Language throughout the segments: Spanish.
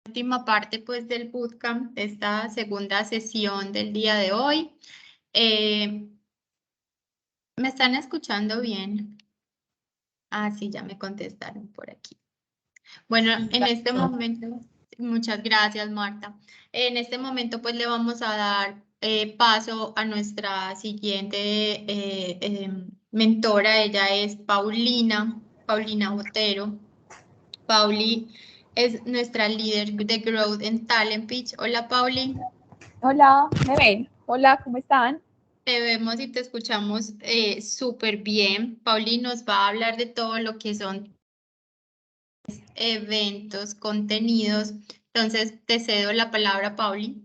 Última parte pues del bootcamp, de esta segunda sesión del día de hoy. ¿Me están escuchando bien? Ah, sí, ya me contestaron por aquí. Bueno, en este momento, muchas gracias, Marta. En este momento pues le vamos a dar paso a nuestra siguiente mentora. Ella es Paulina Botero. Pauli es nuestra líder de Growth en Talent Pitch. Hola, Pauli. Hola, ¿me ven? Hola, ¿cómo están? Te vemos y te escuchamos súper bien. Pauli nos va a hablar de todo lo que son eventos, contenidos. Entonces, te cedo la palabra, Pauli.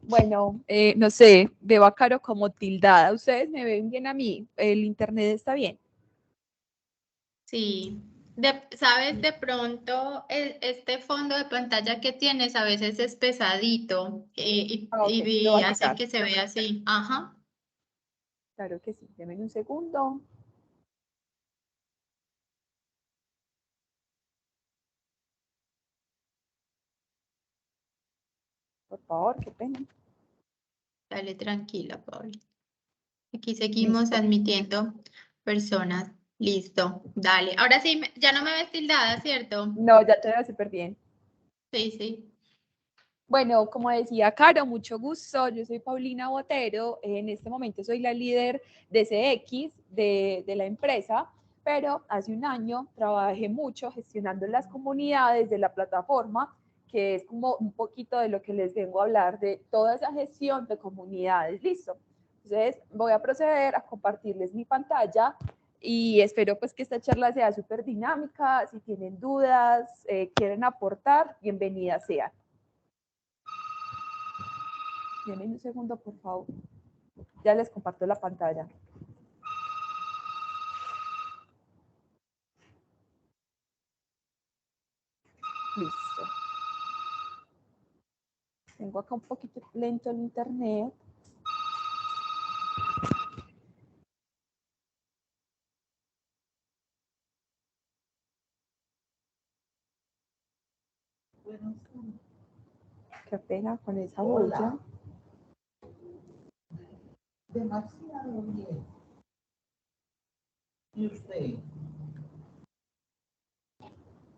Bueno, no sé, veo a Caro como tildada. ¿Ustedes me ven bien a mí? ¿El internet está bien? Sí. Sabes, de pronto este fondo de pantalla que tienes a veces es pesadito Ok, lo voy y a hace quitar. que se vea así. Ajá. Claro que sí, denme un segundo. Por favor, qué pena. Dale tranquila, Pauli. Aquí seguimos Listo. admitiendo personas. Listo, dale. Ahora sí, ya no me ves tildada, ¿cierto? No, ya te veo súper bien. Sí, sí. Bueno, como decía Caro, mucho gusto. Yo soy Paulina Botero. En este momento soy la líder de CX de la empresa, pero hace un año trabajé mucho gestionando las comunidades de la plataforma, que es como un poquito de lo que les vengo a hablar, de toda esa gestión de comunidades. Listo. Entonces, voy a proceder a compartirles mi pantalla y espero pues que esta charla sea súper dinámica. Si tienen dudas, quieren aportar, bienvenidas sean. Denme un segundo, por favor. Ya les comparto la pantalla. Listo. Tengo acá un poquito lento el internet. Qué pena con esa bulla. Demasiado bien. ¿Y usted?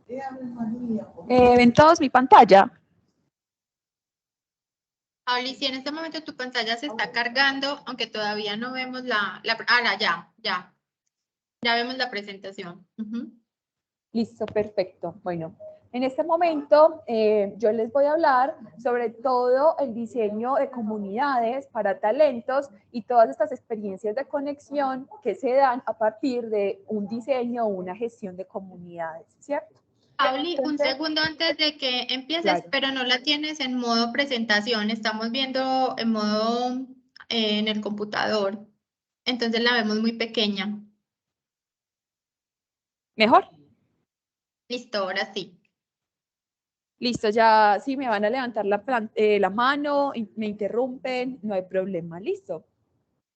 ¿Qué Ave María? ¿Ven todos mi pantalla? Pauli, si en este momento tu pantalla se está cargando, aunque todavía no vemos ya vemos la presentación. Listo, perfecto. Bueno, en este momento yo les voy a hablar sobre todo el diseño de comunidades para talentos y todas estas experiencias de conexión que se dan a partir de un diseño o una gestión de comunidades, ¿cierto? Pauli, un Entonces, segundo antes de que empieces, claro. pero no la tienes en modo presentación, estamos viendo en modo en el computador, entonces la vemos muy pequeña. ¿Mejor? Listo, ahora sí. Listo, ya si me van a levantar la mano, y me interrumpen, no hay problema, listo.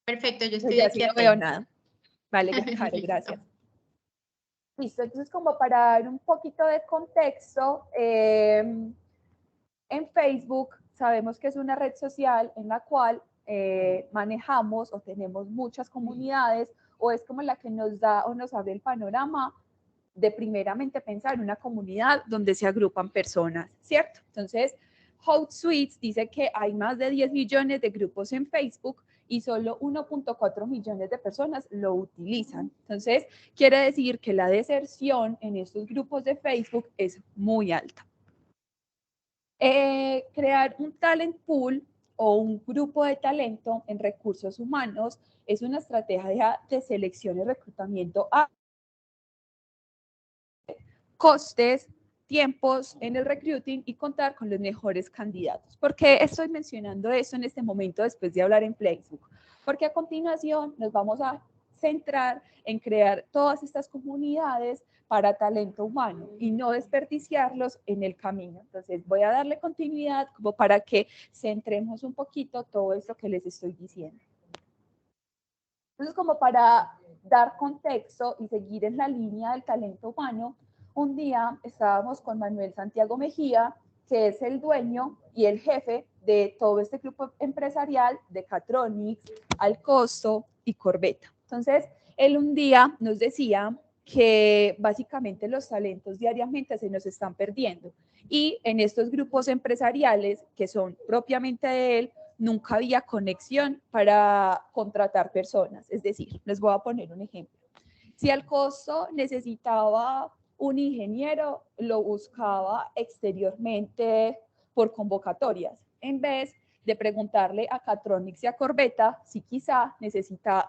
Perfecto, yo Pues estoy ya aquí sí no veo atenta. nada. Vale, Caro, Listo. gracias. Listo, entonces como para dar un poquito de contexto, en Facebook sabemos que es una red social en la cual manejamos o tenemos muchas comunidades o es como la que nos da o nos abre el panorama de primeramente pensar en una comunidad donde se agrupan personas, ¿cierto? Entonces, Hootsuite dice que hay más de 10 millones de grupos en Facebook y solo 1.4 millones de personas lo utilizan. Entonces, quiere decir que la deserción en estos grupos de Facebook es muy alta. Crear un talent pool o un grupo de talento en recursos humanos es una estrategia de selección y reclutamiento a costes, tiempos en el recruiting y contar con los mejores candidatos. ¿Por qué estoy mencionando eso en este momento después de hablar en Facebook? Porque a continuación nos vamos a centrar en crear todas estas comunidades para talento humano y no desperdiciarlos en el camino. Entonces voy a darle continuidad como para que centremos un poquito todo esto que les estoy diciendo. Entonces, como para dar contexto y seguir en la línea del talento humano, un día estábamos con Manuel Santiago Mejía que es el dueño y el jefe de todo este grupo empresarial de Catronics, Alcosto y Corbeta. Entonces, él un día nos decía que básicamente los talentos diariamente se nos están perdiendo y en estos grupos empresariales que son propiamente de él, nunca había conexión para contratar personas. Es decir, les voy a poner un ejemplo. Si Alcosto necesitaba un ingeniero, lo buscaba exteriormente por convocatorias, en vez de preguntarle a Catronics y a Corbeta si quizá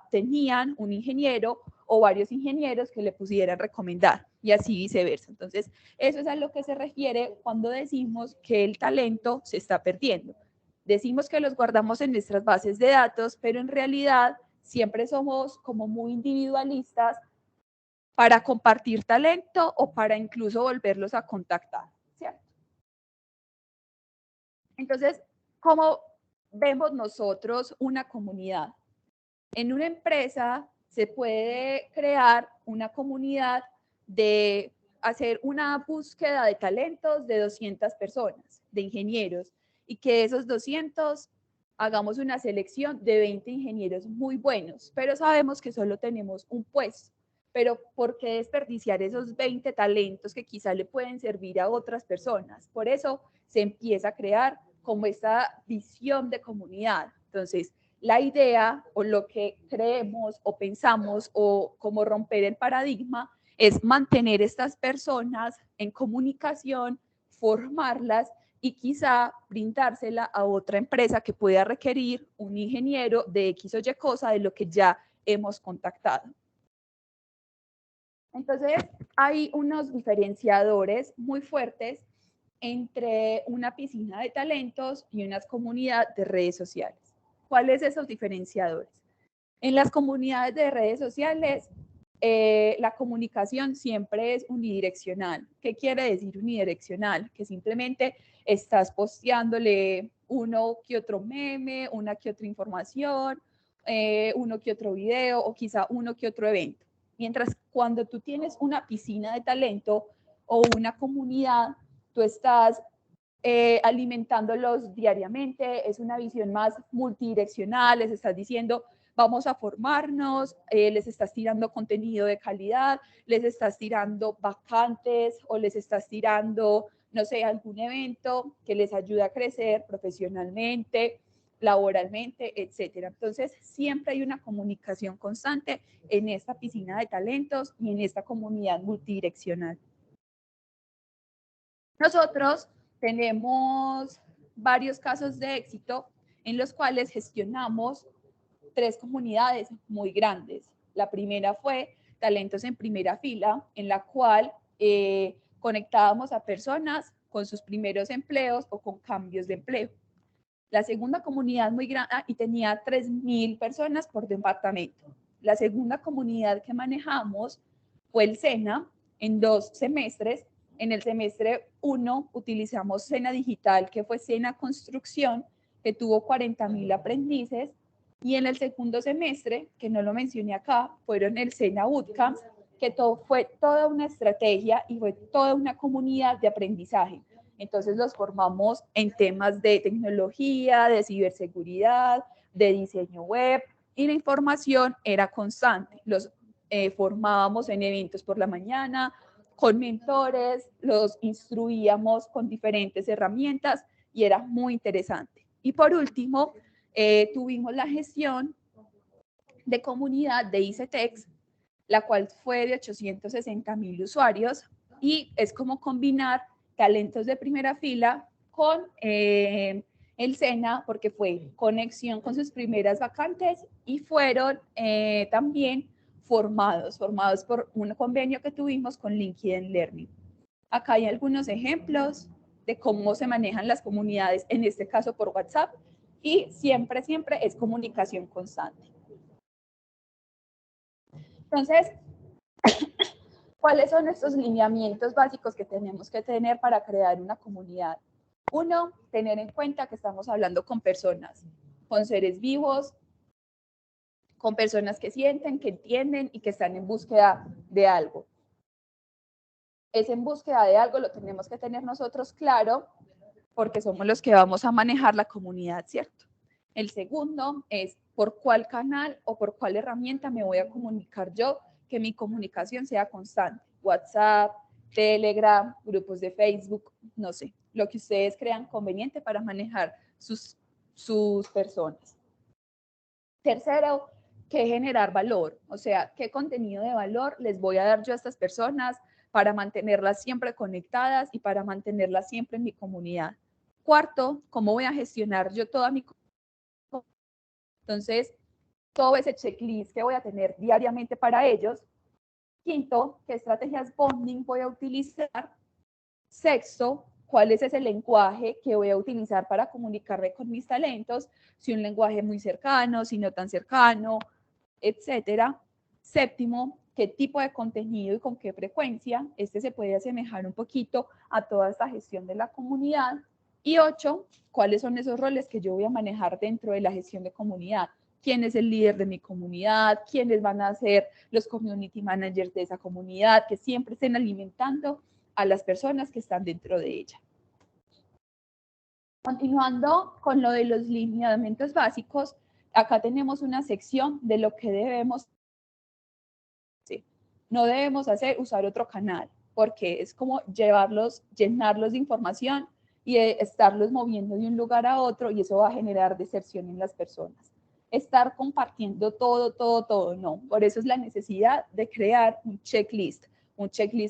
tenían un ingeniero o varios ingenieros que le pudieran recomendar y así viceversa. Entonces, eso es a lo que se refiere cuando decimos que el talento se está perdiendo. Decimos que los guardamos en nuestras bases de datos, pero en realidad siempre somos como muy individualistas para compartir talento o para incluso volverlos a contactar, ¿cierto? Entonces, ¿cómo vemos nosotros una comunidad? En una empresa se puede crear una comunidad de hacer una búsqueda de talentos de 200 personas, de ingenieros, y que esos 200 hagamos una selección de 20 ingenieros muy buenos, pero sabemos que solo tenemos un puesto. Pero ¿por qué desperdiciar esos 20 talentos que quizá le pueden servir a otras personas? Por eso se empieza a crear como esta visión de comunidad. Entonces, la idea o lo que creemos o pensamos o como romper el paradigma es mantener estas personas en comunicación, formarlas y quizá brindársela a otra empresa que pueda requerir un ingeniero de X o Y cosa de lo que ya hemos contactado. Entonces, hay unos diferenciadores muy fuertes entre una piscina de talentos y una comunidad de redes sociales. ¿Cuáles son esos diferenciadores? En las comunidades de redes sociales, la comunicación siempre es unidireccional. ¿Qué quiere decir unidireccional? Que simplemente estás posteándole uno que otro meme, una que otra información, uno que otro video o quizá uno que otro evento. Mientras cuando tú tienes una piscina de talento o una comunidad, tú estás alimentándolos diariamente, es una visión más multidireccional, les estás diciendo, vamos a formarnos, les estás tirando contenido de calidad, les estás tirando vacantes o les estás tirando, no sé, algún evento que les ayude a crecer profesionalmente, laboralmente, etcétera. Entonces, siempre hay una comunicación constante en esta piscina de talentos y en esta comunidad multidireccional. Nosotros tenemos varios casos de éxito en los cuales gestionamos 3 comunidades muy grandes. La primera fue Talentos en Primera Fila, en la cual conectábamos a personas con sus primeros empleos o con cambios de empleo. La segunda comunidad muy grande y tenía 3.000 personas por departamento. La segunda comunidad que manejamos fue el SENA en 2 semestres. En el semestre 1 utilizamos SENA Digital, que fue SENA Construcción, que tuvo 40.000 aprendices. Y en el segundo semestre, que no lo mencioné acá, fueron el SENA Bootcamp, que fue toda una estrategia y fue toda una comunidad de aprendizaje. Entonces los formamos en temas de tecnología, de ciberseguridad, de diseño web y la información era constante. Los formábamos en eventos por la mañana, con mentores, los instruíamos con diferentes herramientas y era muy interesante. Y por último, tuvimos la gestión de comunidad de ICETEX, la cual fue de 860.000 usuarios y es como combinar talentos de primera fila con el SENA, porque fue conexión con sus primeras vacantes y fueron también formados por un convenio que tuvimos con LinkedIn Learning. Acá hay algunos ejemplos de cómo se manejan las comunidades, en este caso por WhatsApp, y siempre es comunicación constante. Entonces, ¿cuáles son estos lineamientos básicos que tenemos que tener para crear una comunidad? Uno, tener en cuenta que estamos hablando con personas, con seres vivos, con personas que sienten, que entienden y que están en búsqueda de algo. Es en búsqueda de algo, lo tenemos que tener nosotros claro porque somos los que vamos a manejar la comunidad, ¿cierto? El segundo es por cuál canal o por cuál herramienta me voy a comunicar yo, que mi comunicación sea constante. WhatsApp, Telegram, grupos de Facebook, no sé, lo que ustedes crean conveniente para manejar sus personas. Tercero, que generar valor, o sea, qué contenido de valor les voy a dar yo a estas personas para mantenerlas siempre conectadas y para mantenerlas siempre en mi comunidad. Cuarto, cómo voy a gestionar yo toda mi comunidad. Entonces, todo ese checklist que voy a tener diariamente para ellos. Quinto, qué estrategias bonding voy a utilizar. Sexto, cuál es ese lenguaje que voy a utilizar para comunicarme con mis talentos, si un lenguaje muy cercano, si no tan cercano, etcétera. Séptimo, qué tipo de contenido y con qué frecuencia. Este se puede asemejar un poquito a toda esta gestión de la comunidad. Y 8, cuáles son esos roles que yo voy a manejar dentro de la gestión de comunidad. ¿Quién es el líder de mi comunidad? ¿Quiénes van a ser los community managers de esa comunidad? Que siempre estén alimentando a las personas que están dentro de ella. Continuando con lo de los lineamientos básicos, acá tenemos una sección de lo que debemos hacer. No debemos usar otro canal, porque es como llenarlos de información y estarlos moviendo de un lugar a otro, y eso va a generar deserción en las personas. Estar compartiendo todo, no. Por eso es la necesidad de crear un checklist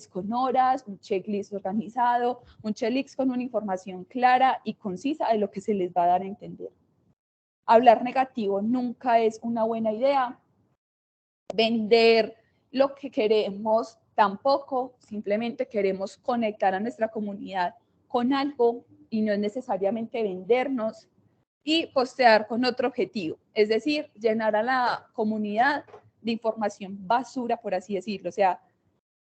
con horas, un checklist organizado, un checklist con una información clara y concisa de lo que se les va a dar a entender. Hablar negativo nunca es una buena idea. Vender lo que queremos tampoco, simplemente queremos conectar a nuestra comunidad con algo y no es necesariamente vendernos, y postear con otro objetivo, es decir, llenar a la comunidad de información basura, por así decirlo. O sea,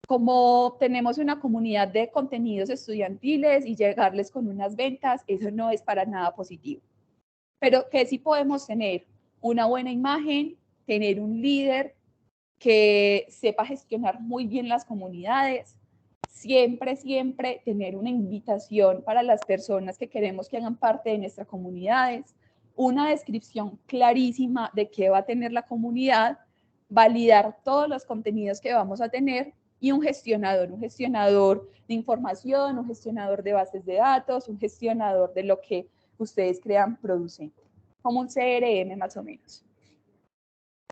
como tenemos una comunidad de contenidos estudiantiles y llegarles con unas ventas, eso no es para nada positivo. Pero que sí podemos tener una buena imagen, tener un líder que sepa gestionar muy bien las comunidades, siempre tener una invitación para las personas que queremos que hagan parte de nuestras comunidades, una descripción clarísima de qué va a tener la comunidad, validar todos los contenidos que vamos a tener, y un gestionador de información, un gestionador de bases de datos, un gestionador de lo que ustedes crean producente, como un CRM más o menos.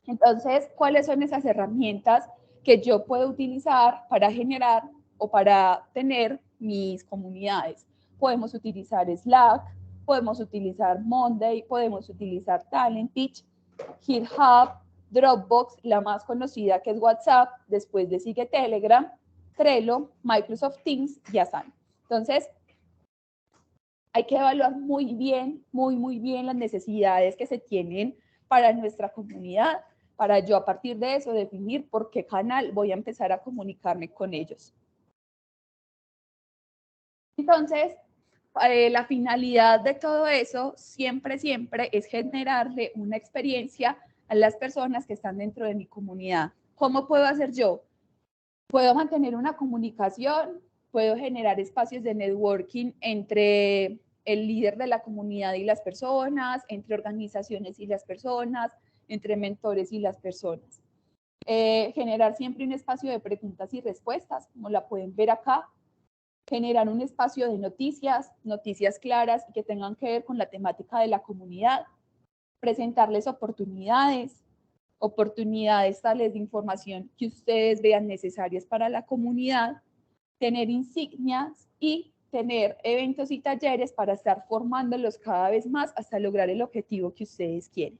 Entonces, ¿cuáles son esas herramientas que yo puedo utilizar para generar o para tener mis comunidades? Podemos utilizar Slack, podemos utilizar Monday, podemos utilizar Talentich, GitHub, Dropbox, la más conocida que es WhatsApp, después le sigue Telegram, Trello, Microsoft Teams y Asana. Entonces, hay que evaluar muy bien las necesidades que se tienen para nuestra comunidad, para yo a partir de eso definir por qué canal voy a empezar a comunicarme con ellos. Entonces, la finalidad de todo eso siempre es generarle una experiencia a las personas que están dentro de mi comunidad. ¿Cómo puedo hacer yo? Puedo mantener una comunicación, puedo generar espacios de networking entre el líder de la comunidad y las personas, entre organizaciones y las personas, entre mentores y las personas. Generar siempre un espacio de preguntas y respuestas, como la pueden ver acá. Generar un espacio de noticias claras y que tengan que ver con la temática de la comunidad. Presentarles oportunidades tales de información que ustedes vean necesarias para la comunidad. Tener insignias y tener eventos y talleres para estar formándolos cada vez más hasta lograr el objetivo que ustedes quieren.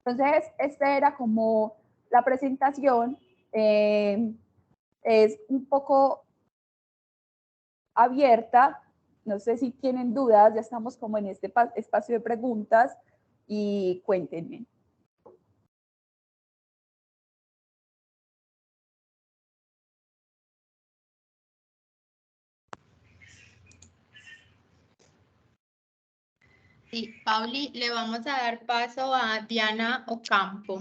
Entonces, esta era como la presentación. Es un poco abierta. No sé si tienen dudas, ya estamos como en este espacio de preguntas y cuéntenme. Sí, Pauli, le vamos a dar paso a Diana Ocampo.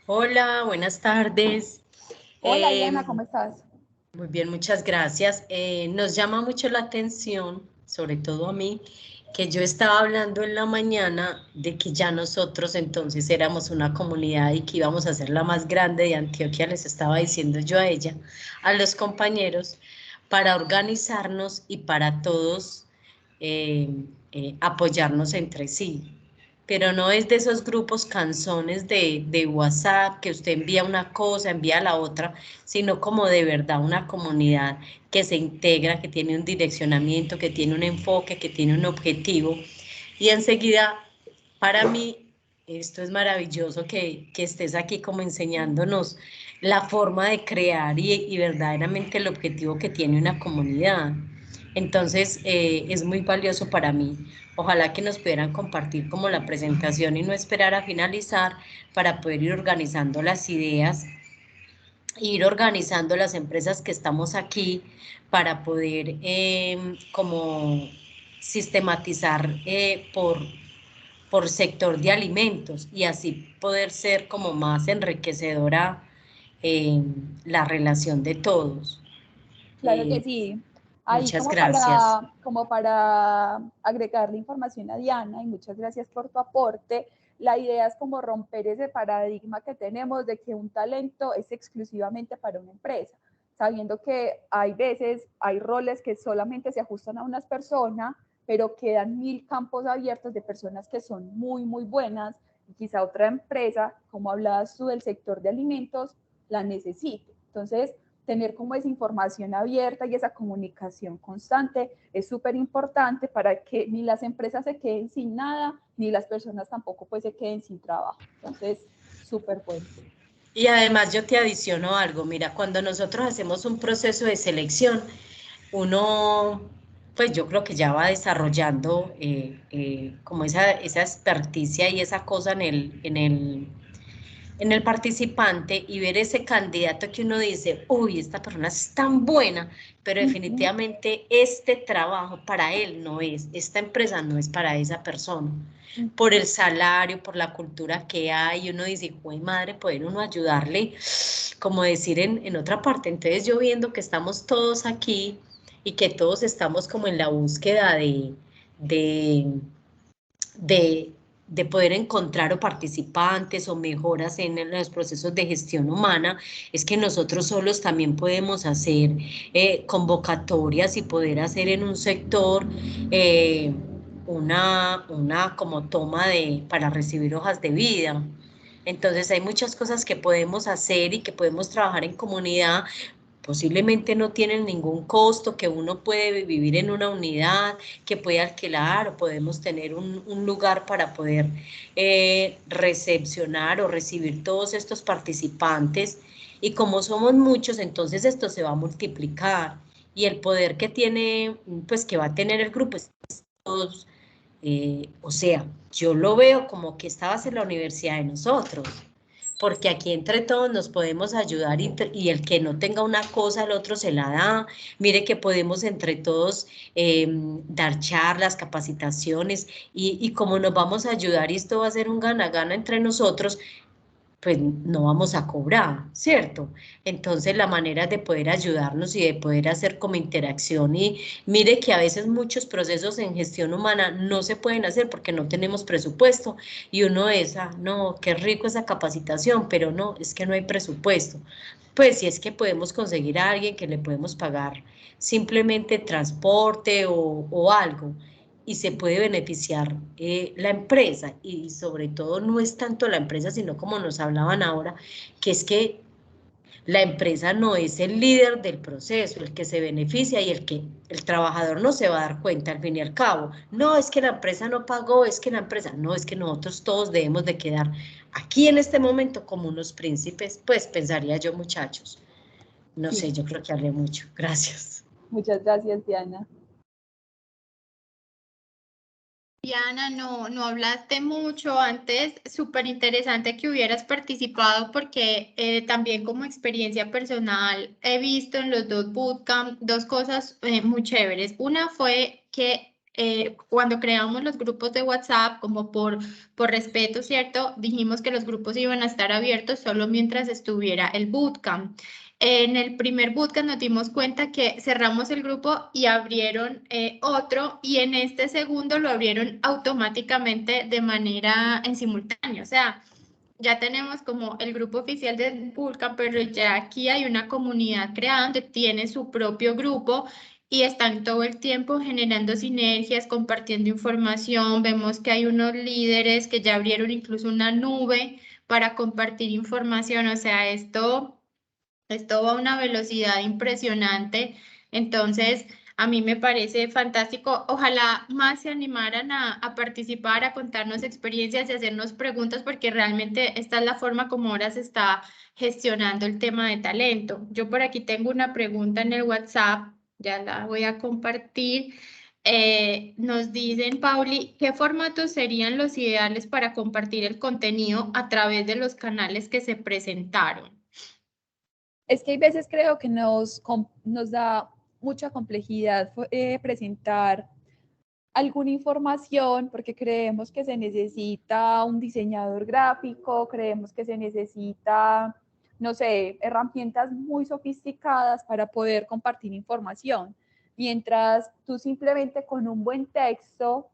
Hola, buenas tardes. Hola, Diana, ¿cómo estás? Muy bien, muchas gracias. Nos llama mucho la atención, sobre todo a mí, que yo estaba hablando en la mañana de que ya nosotros entonces éramos una comunidad y que íbamos a ser la más grande de Antioquia, les estaba diciendo yo a ella, a los compañeros, para organizarnos y para todos apoyarnos entre sí. Pero no es de esos grupos canzones de WhatsApp que usted envía una cosa, envía la otra, sino como de verdad una comunidad que se integra, que tiene un direccionamiento, que tiene un enfoque, que tiene un objetivo. Y enseguida, para mí, esto es maravilloso que estés aquí como enseñándonos la forma de crear y verdaderamente el objetivo que tiene una comunidad. Entonces, es muy valioso para mí. Ojalá que nos pudieran compartir como la presentación y no esperar a finalizar para poder ir organizando las ideas, ir organizando las empresas que estamos aquí para poder como sistematizar por sector de alimentos y así poder ser como más enriquecedora la relación de todos. Claro que sí. Ahí Muchas gracias. como para agregarle información a Diana, y muchas gracias por tu aporte. La idea es como romper ese paradigma que tenemos de que un talento es exclusivamente para una empresa, sabiendo que hay veces, hay roles que solamente se ajustan a unas personas, pero quedan 1000 campos abiertos de personas que son muy, muy buenas y quizá otra empresa, como hablabas tú del sector de alimentos, la necesite. Entonces, tener como esa información abierta y esa comunicación constante es súper importante para que ni las empresas se queden sin nada, ni las personas tampoco pues se queden sin trabajo. Entonces, súper bueno. Y además yo te adiciono algo, mira, cuando nosotros hacemos un proceso de selección, uno, pues yo creo que ya va desarrollando como esa experticia y esa cosa en el participante y ver ese candidato que uno dice, uy, esta persona es tan buena, pero definitivamente este trabajo para él no es, esta empresa no es para esa persona. Por el salario, por la cultura que hay, uno dice, güey, madre, poder uno ayudarle, como decir en otra parte. Entonces yo viendo que estamos todos aquí y que todos estamos como en la búsqueda de, de poder encontrar o participantes o mejoras en los procesos de gestión humana, es que nosotros solos también podemos hacer convocatorias y poder hacer en un sector una como toma para recibir hojas de vida. Entonces hay muchas cosas que podemos hacer y que podemos trabajar en comunidad. Posiblemente no tienen ningún costo, que uno puede vivir en una unidad, que puede alquilar o podemos tener un lugar para poder recepcionar o recibir todos estos participantes. Y como somos muchos, entonces esto se va a multiplicar y el poder que tiene, pues que va a tener el grupo es todos. O sea, yo lo veo como que esta va a ser la universidad de nosotros, porque aquí entre todos nos podemos ayudar y el que no tenga una cosa, el otro se la da. Mire que podemos entre todos dar charlas, capacitaciones y como nos vamos a ayudar y esto va a ser un gana-gana entre nosotros, pues no vamos a cobrar, ¿cierto? Entonces la manera de poder ayudarnos y de poder hacer como interacción y mire que a veces muchos procesos en gestión humana no se pueden hacer porque no tenemos presupuesto y uno es, no, qué rico esa capacitación, pero no, es que no hay presupuesto. Pues si es que podemos conseguir a alguien que le podemos pagar simplemente transporte o algo, y se puede beneficiar la empresa y sobre todo no es tanto la empresa sino como nos hablaban ahora que es que la empresa no es el líder del proceso, el que se beneficia y el trabajador no se va a dar cuenta al fin y al cabo. No es que la empresa no pagó, es que la empresa, no es que nosotros todos debemos de quedar aquí en este momento como unos príncipes, pues pensaría yo muchachos. No sé, yo creo que hablé mucho. Gracias. Muchas gracias, Diana. Diana, no hablaste mucho antes, súper interesante que hubieras participado porque también como experiencia personal he visto en los dos bootcamp dos cosas muy chéveres. Una fue que cuando creamos los grupos de WhatsApp, como por respeto, ¿cierto? Dijimos que los grupos iban a estar abiertos solo mientras estuviera el bootcamp. En el primer bootcamp nos dimos cuenta que cerramos el grupo y abrieron otro, y en este segundo lo abrieron automáticamente de manera en simultáneo. O sea, ya tenemos como el grupo oficial del bootcamp, pero ya aquí hay una comunidad creada donde tiene su propio grupo y están todo el tiempo generando sinergias, compartiendo información. Vemos que hay unos líderes que ya abrieron incluso una nube para compartir información. O sea, esto va a una velocidad impresionante. Entonces, a mí me parece fantástico. Ojalá más se animaran a participar, a contarnos experiencias y hacernos preguntas, porque realmente esta es la forma como ahora se está gestionando el tema de talento. Yo por aquí tengo una pregunta en el WhatsApp, ya la voy a compartir. Nos dicen, Pauli, ¿qué formatos serían los ideales para compartir el contenido a través de los canales que se presentaron? Es que hay veces creo que nos da mucha complejidad presentar alguna información porque creemos que se necesita un diseñador gráfico, creemos que se necesita, no sé, herramientas muy sofisticadas para poder compartir información. Mientras tú simplemente con un buen texto,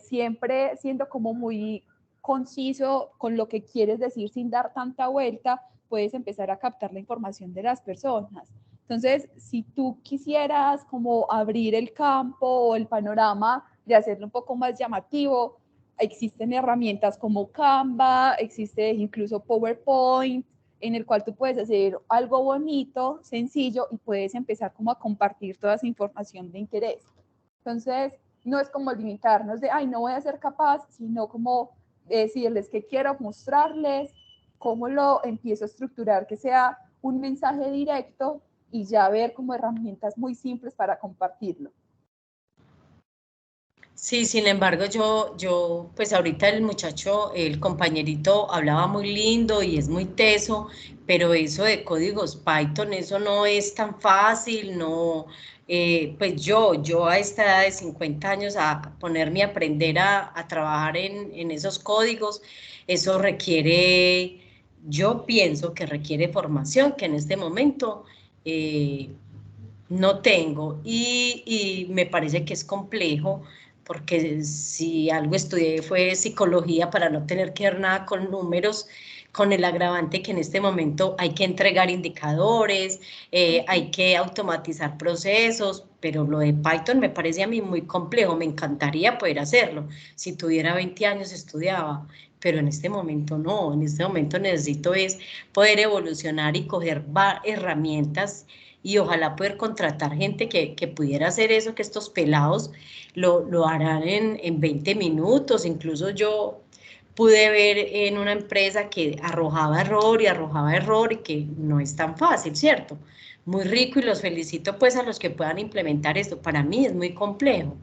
siempre siendo como muy conciso con lo que quieres decir sin dar tanta vuelta, puedes empezar a captar la información de las personas. Entonces, si tú quisieras como abrir el campo o el panorama de hacerlo un poco más llamativo, existen herramientas como Canva, existe incluso PowerPoint, en el cual tú puedes hacer algo bonito, sencillo, y puedes empezar como a compartir toda esa información de interés. Entonces, no es como limitarnos de, ay, no voy a ser capaz, sino como decirles que quiero mostrarles, cómo lo empiezo a estructurar, que sea un mensaje directo y ya ver como herramientas muy simples para compartirlo. Sí, sin embargo, pues ahorita el muchacho, el compañerito hablaba muy lindo y es muy teso, pero eso de códigos Python, eso no es tan fácil, no, pues yo a esta edad de 50 años a ponerme a aprender a trabajar en esos códigos, eso requiere, yo pienso que requiere formación, que en este momento no tengo, y me parece que es complejo porque si algo estudié fue psicología para no tener que ver nada con números, con el agravante que en este momento hay que entregar indicadores, hay que automatizar procesos, pero lo de Python me parece a mí muy complejo, me encantaría poder hacerlo. Si tuviera 20 años estudiaba, pero en este momento no, en este momento necesito es poder evolucionar y coger herramientas y ojalá poder contratar gente que pudiera hacer eso, que estos pelados lo harán en 20 minutos. Incluso yo pude ver en una empresa que arrojaba error y que no es tan fácil, ¿cierto? Muy rico y los felicito pues a los que puedan implementar esto. Para mí es muy complejo.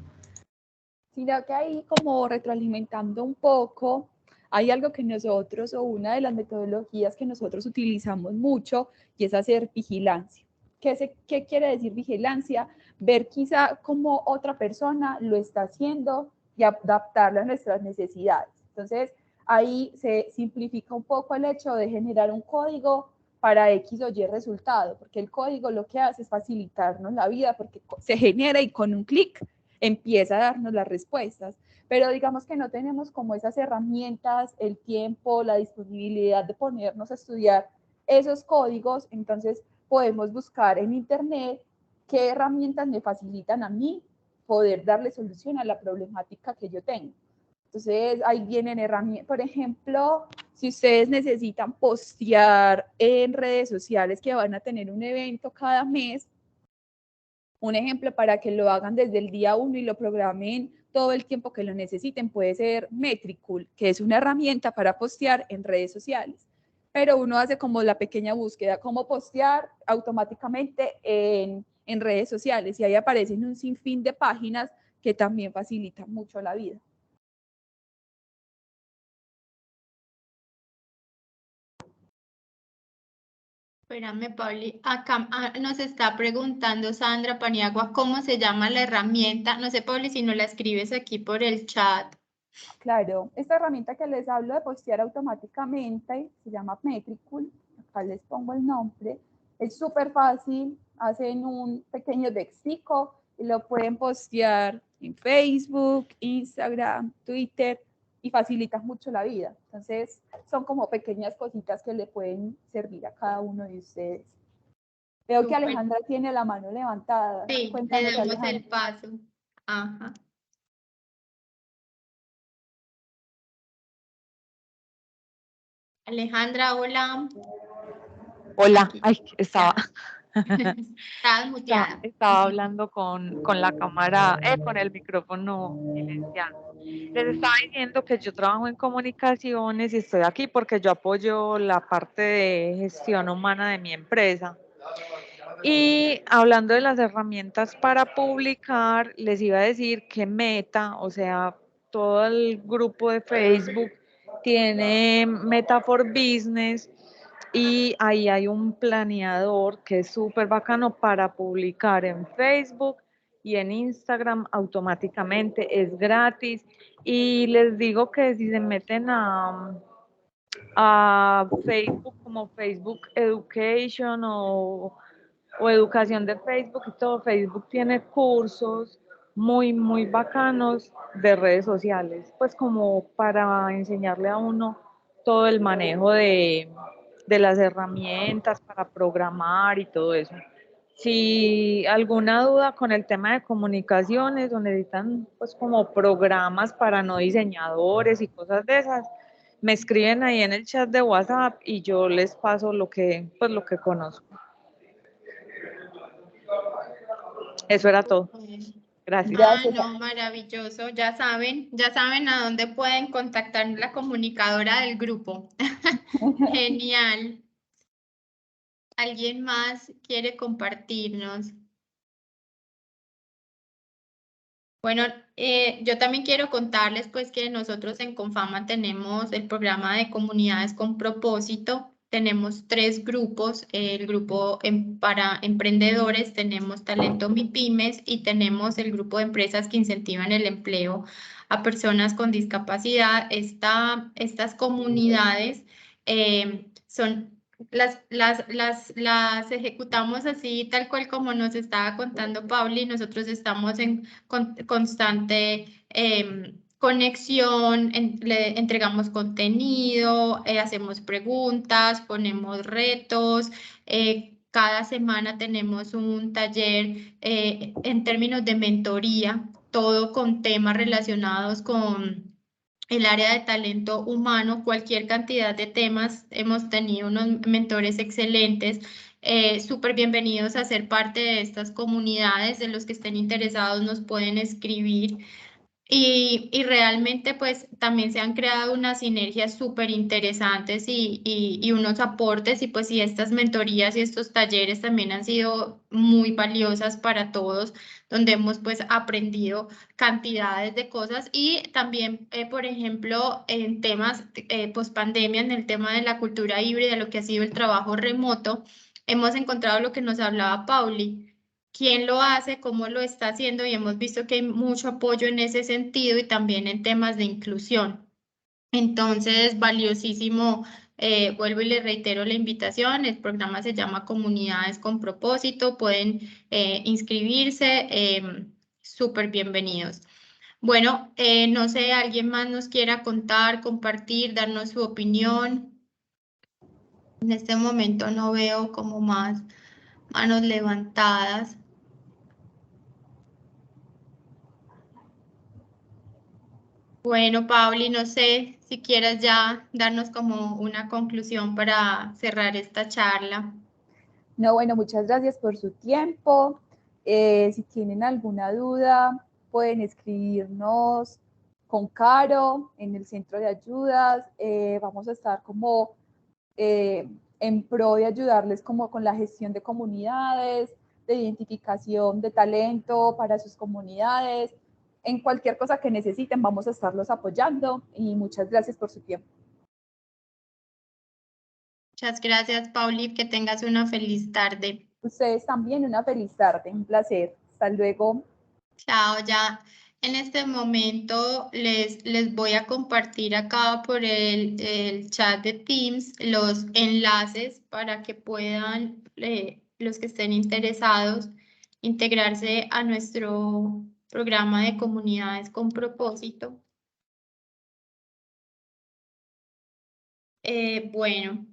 Sino que ahí como retroalimentando un poco, hay algo que nosotros, o una de las metodologías que nosotros utilizamos mucho, y es hacer vigilancia. ¿Qué quiere decir vigilancia? Ver quizá cómo otra persona lo está haciendo y adaptarlo a nuestras necesidades. Entonces, ahí se simplifica un poco el hecho de generar un código para X o Y resultado, porque el código lo que hace es facilitarnos la vida, porque se genera y con un clic empieza a darnos las respuestas. Pero digamos que no tenemos como esas herramientas, el tiempo, la disponibilidad de ponernos a estudiar esos códigos, entonces podemos buscar en internet qué herramientas me facilitan a mí poder darle solución a la problemática que yo tengo. Entonces ahí vienen herramientas, por ejemplo, si ustedes necesitan postear en redes sociales que van a tener un evento cada mes, un ejemplo para que lo hagan desde el día 1 y lo programen todo el tiempo que lo necesiten puede ser Metricool, que es una herramienta para postear en redes sociales. Pero uno hace como la pequeña búsqueda, cómo postear automáticamente en redes sociales, y ahí aparecen un sinfín de páginas que también facilitan mucho la vida. Espérame, Pauli, acá nos está preguntando Sandra Paniagua cómo se llama la herramienta. No sé, Pauli, si no la escribes aquí por el chat. Claro, esta herramienta que les hablo de postear automáticamente se llama Metricool. Acá les pongo el nombre. Es súper fácil, hacen un pequeño textico y lo pueden postear en Facebook, Instagram, Twitter y facilitan mucho la vida. Entonces, son como pequeñas cositas que le pueden servir a cada uno de ustedes. Veo que Súper. Alejandra tiene la mano levantada. Sí, le Cuéntanos, damos Alejandra. el paso. Ajá. Alejandra, hola. Hola, Aquí. ay, estaba, Estabas muteada. estaba hablando con la cámara, con el micrófono silenciado. Les estaba diciendo que yo trabajo en comunicaciones y estoy aquí porque yo apoyo la parte de gestión humana de mi empresa. Y hablando de las herramientas para publicar, les iba a decir que Meta, o sea, todo el grupo de Facebook tiene Meta for Business y ahí hay un planeador que es súper bacano para publicar en Facebook y en Instagram automáticamente, es gratis. Y les digo que si se meten a Facebook como Facebook Education o educación de Facebook y todo, Facebook tiene cursos muy bacanos de redes sociales, pues como para enseñarle a uno todo el manejo de las herramientas para programar y todo eso. Si alguna duda con el tema de comunicaciones o necesitan pues como programas para no diseñadores y cosas de esas, me escriben ahí en el chat de WhatsApp y yo les paso pues lo que conozco. Eso era todo. Gracias. Ah, Gracias. no, maravilloso. Ya saben a dónde pueden contactar la comunicadora del grupo. Genial. ¿Alguien más quiere compartirnos? Bueno, yo también quiero contarles pues que nosotros en Confama tenemos el programa de comunidades con propósito. Tenemos 3 grupos, el grupo para emprendedores, tenemos Talento MIPYMES y tenemos el grupo de empresas que incentivan el empleo a personas con discapacidad. Estas comunidades son las ejecutamos así, tal cual como nos estaba contando Pauli. Nosotros estamos en constante conexión, le entregamos contenido, hacemos preguntas, ponemos retos. Cada semana tenemos un taller en términos de mentoría, todo con temas relacionados con el área de talento humano, cualquier cantidad de temas. Hemos tenido unos mentores excelentes, súper bienvenidos a ser parte de estas comunidades. De los que estén interesados nos pueden escribir. Y realmente pues también se han creado unas sinergias súper interesantes y unos aportes, y pues y estas mentorías y estos talleres también han sido muy valiosas para todos, donde hemos pues aprendido cantidades de cosas. Y también por ejemplo en temas post pandemia, en el tema de la cultura híbrida, lo que ha sido el trabajo remoto, hemos encontrado lo que nos hablaba Pauli, quién lo hace, cómo lo está haciendo, y hemos visto que hay mucho apoyo en ese sentido y también en temas de inclusión. Entonces, valiosísimo. Vuelvo y les reitero la invitación. El programa se llama Comunidades con Propósito. Pueden inscribirse. Súper bienvenidos. Bueno, no sé, ¿alguien más nos quiera contar, compartir, darnos su opinión? En este momento no veo como más manos levantadas. Bueno, Pauli, no sé si quieras ya darnos como una conclusión para cerrar esta charla. No, bueno, muchas gracias por su tiempo. Si tienen alguna duda, pueden escribirnos con Caro en el centro de ayudas. Vamos a estar como en pro de ayudarles como con la gestión de comunidades, de identificación de talento para sus comunidades. En cualquier cosa que necesiten, vamos a estarlos apoyando y muchas gracias por su tiempo. Muchas gracias, Pauli, que tengas una feliz tarde. Ustedes también una feliz tarde, un placer. Hasta luego. Chao, ya. en este momento les voy a compartir acá por el chat de Teams los enlaces para que puedan, los que estén interesados, integrarse a nuestro programa de comunidades con propósito. Bueno,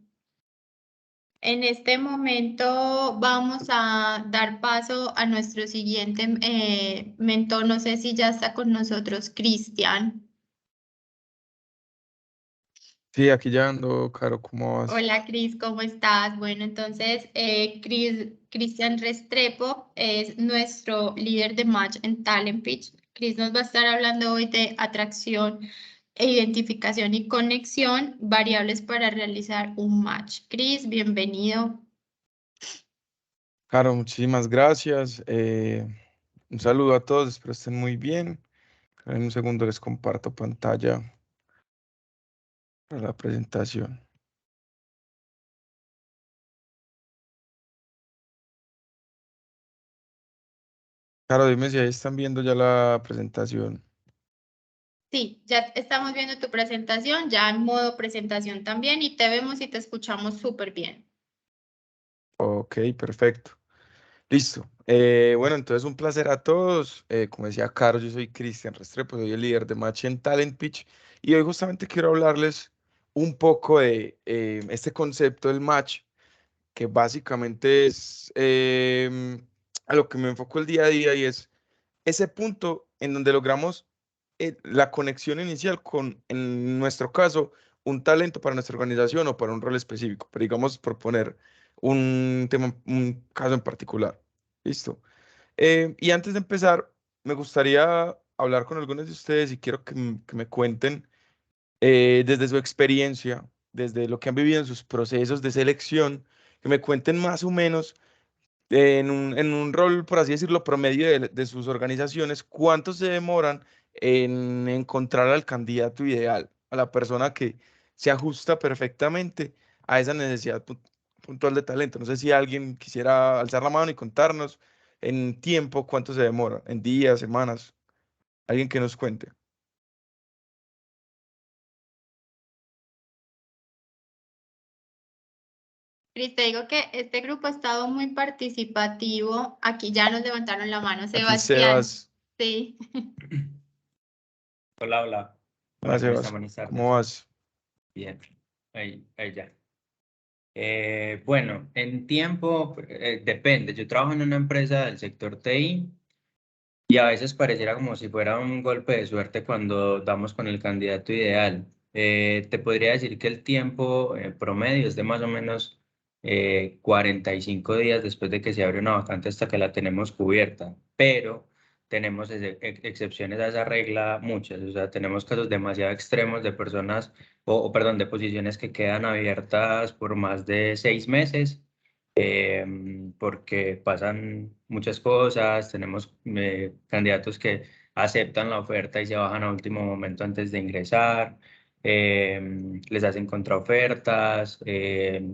en este momento vamos a dar paso a nuestro siguiente mentor. No sé si ya está con nosotros Cristian. Sí, aquí ya ando, Caro, ¿cómo vas? Hola Cris, ¿cómo estás? Bueno, entonces Cristian Restrepo es nuestro líder de match en Talent Pitch. Cris nos va a estar hablando hoy de atracción e identificación y conexión, variables para realizar un match. Cris, bienvenido. Caro, muchísimas gracias. Un saludo a todos, espero estén muy bien. En un segundo les comparto pantalla para la presentación. Caro, dime si ahí están viendo ya la presentación. Sí, ya estamos viendo tu presentación, ya en modo presentación también, y te vemos y te escuchamos súper bien. Ok, perfecto. Listo. Bueno, entonces un placer a todos. Como decía Caro, yo soy Cristian Restrepo, soy el líder de Match en Talent Pitch y hoy justamente quiero hablarles un poco de este concepto del match, que básicamente es a lo que me enfoco el día a día y es ese punto en donde logramos la conexión inicial con, en nuestro caso, un talento para nuestra organización o para un rol específico, pero digamos por poner un tema, un caso en particular. Listo. Y antes de empezar, me gustaría hablar con algunos de ustedes y quiero que me cuenten desde su experiencia, desde lo que han vivido en sus procesos de selección, que me cuenten más o menos en un rol, por así decirlo, promedio de sus organizaciones, cuánto se demoran en encontrar al candidato ideal, a la persona que se ajusta perfectamente a esa necesidad puntual de talento. No sé si alguien quisiera alzar la mano y contarnos en tiempo cuánto se demora, en días, semanas, alguien que nos cuente. Cris, te digo que este grupo ha estado muy participativo. Aquí ya nos levantaron la mano, Aquí Sebastián. Sebas, Sí. Hola, hola. hola Hola, ¿cómo Sebas, están? Buenas ¿cómo tardes. vas? Bien, ahí ya. Bueno, en tiempo depende. Yo trabajo en una empresa del sector TI y a veces pareciera como si fuera un golpe de suerte cuando damos con el candidato ideal. Te podría decir que el tiempo promedio es de más o menos 45 días después de que se abre una vacante hasta que la tenemos cubierta, pero tenemos excepciones a esa regla, muchas. O sea, tenemos casos demasiado extremos de personas, perdón, de posiciones que quedan abiertas por más de 6 meses porque pasan muchas cosas, tenemos candidatos que aceptan la oferta y se bajan a último momento antes de ingresar, les hacen contraofertas,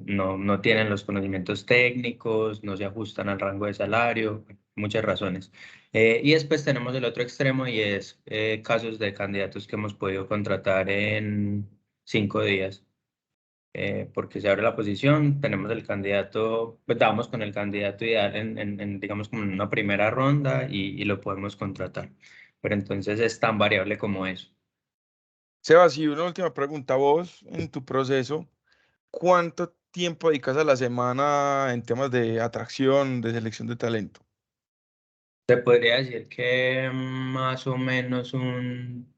no tienen los conocimientos técnicos, no se ajustan al rango de salario, muchas razones. Y después tenemos el otro extremo y es casos de candidatos que hemos podido contratar en 5 días porque se abre la posición, tenemos el candidato, pues damos con el candidato ideal digamos, como en una primera ronda y lo podemos contratar. Pero entonces es tan variable como eso. Sebas, y una última pregunta, vos en tu proceso, ¿cuánto tiempo dedicas a la semana en temas de atracción, de selección de talento? Se podría decir que más o menos un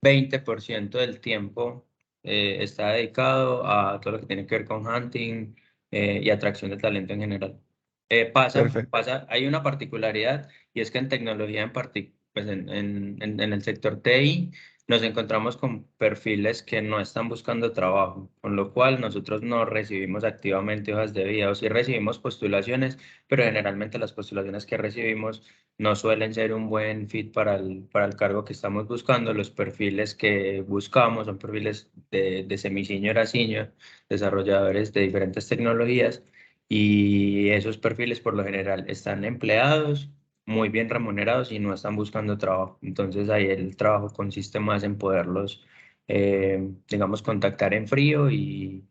20% del tiempo está dedicado a todo lo que tiene que ver con hunting y atracción de talento en general. Perfecto. Hay una particularidad y es que en tecnología pues en el sector TI nos encontramos con perfiles que no están buscando trabajo, con lo cual nosotros no recibimos activamente hojas de vida o sí recibimos postulaciones, pero generalmente las postulaciones que recibimos no suelen ser un buen fit para el cargo que estamos buscando. Los perfiles que buscamos son perfiles de semi-senior a senior, desarrolladores de diferentes tecnologías y esos perfiles por lo general están empleados muy bien remunerados y no están buscando trabajo. Entonces ahí el trabajo consiste más en poderlos, digamos, contactar en frío y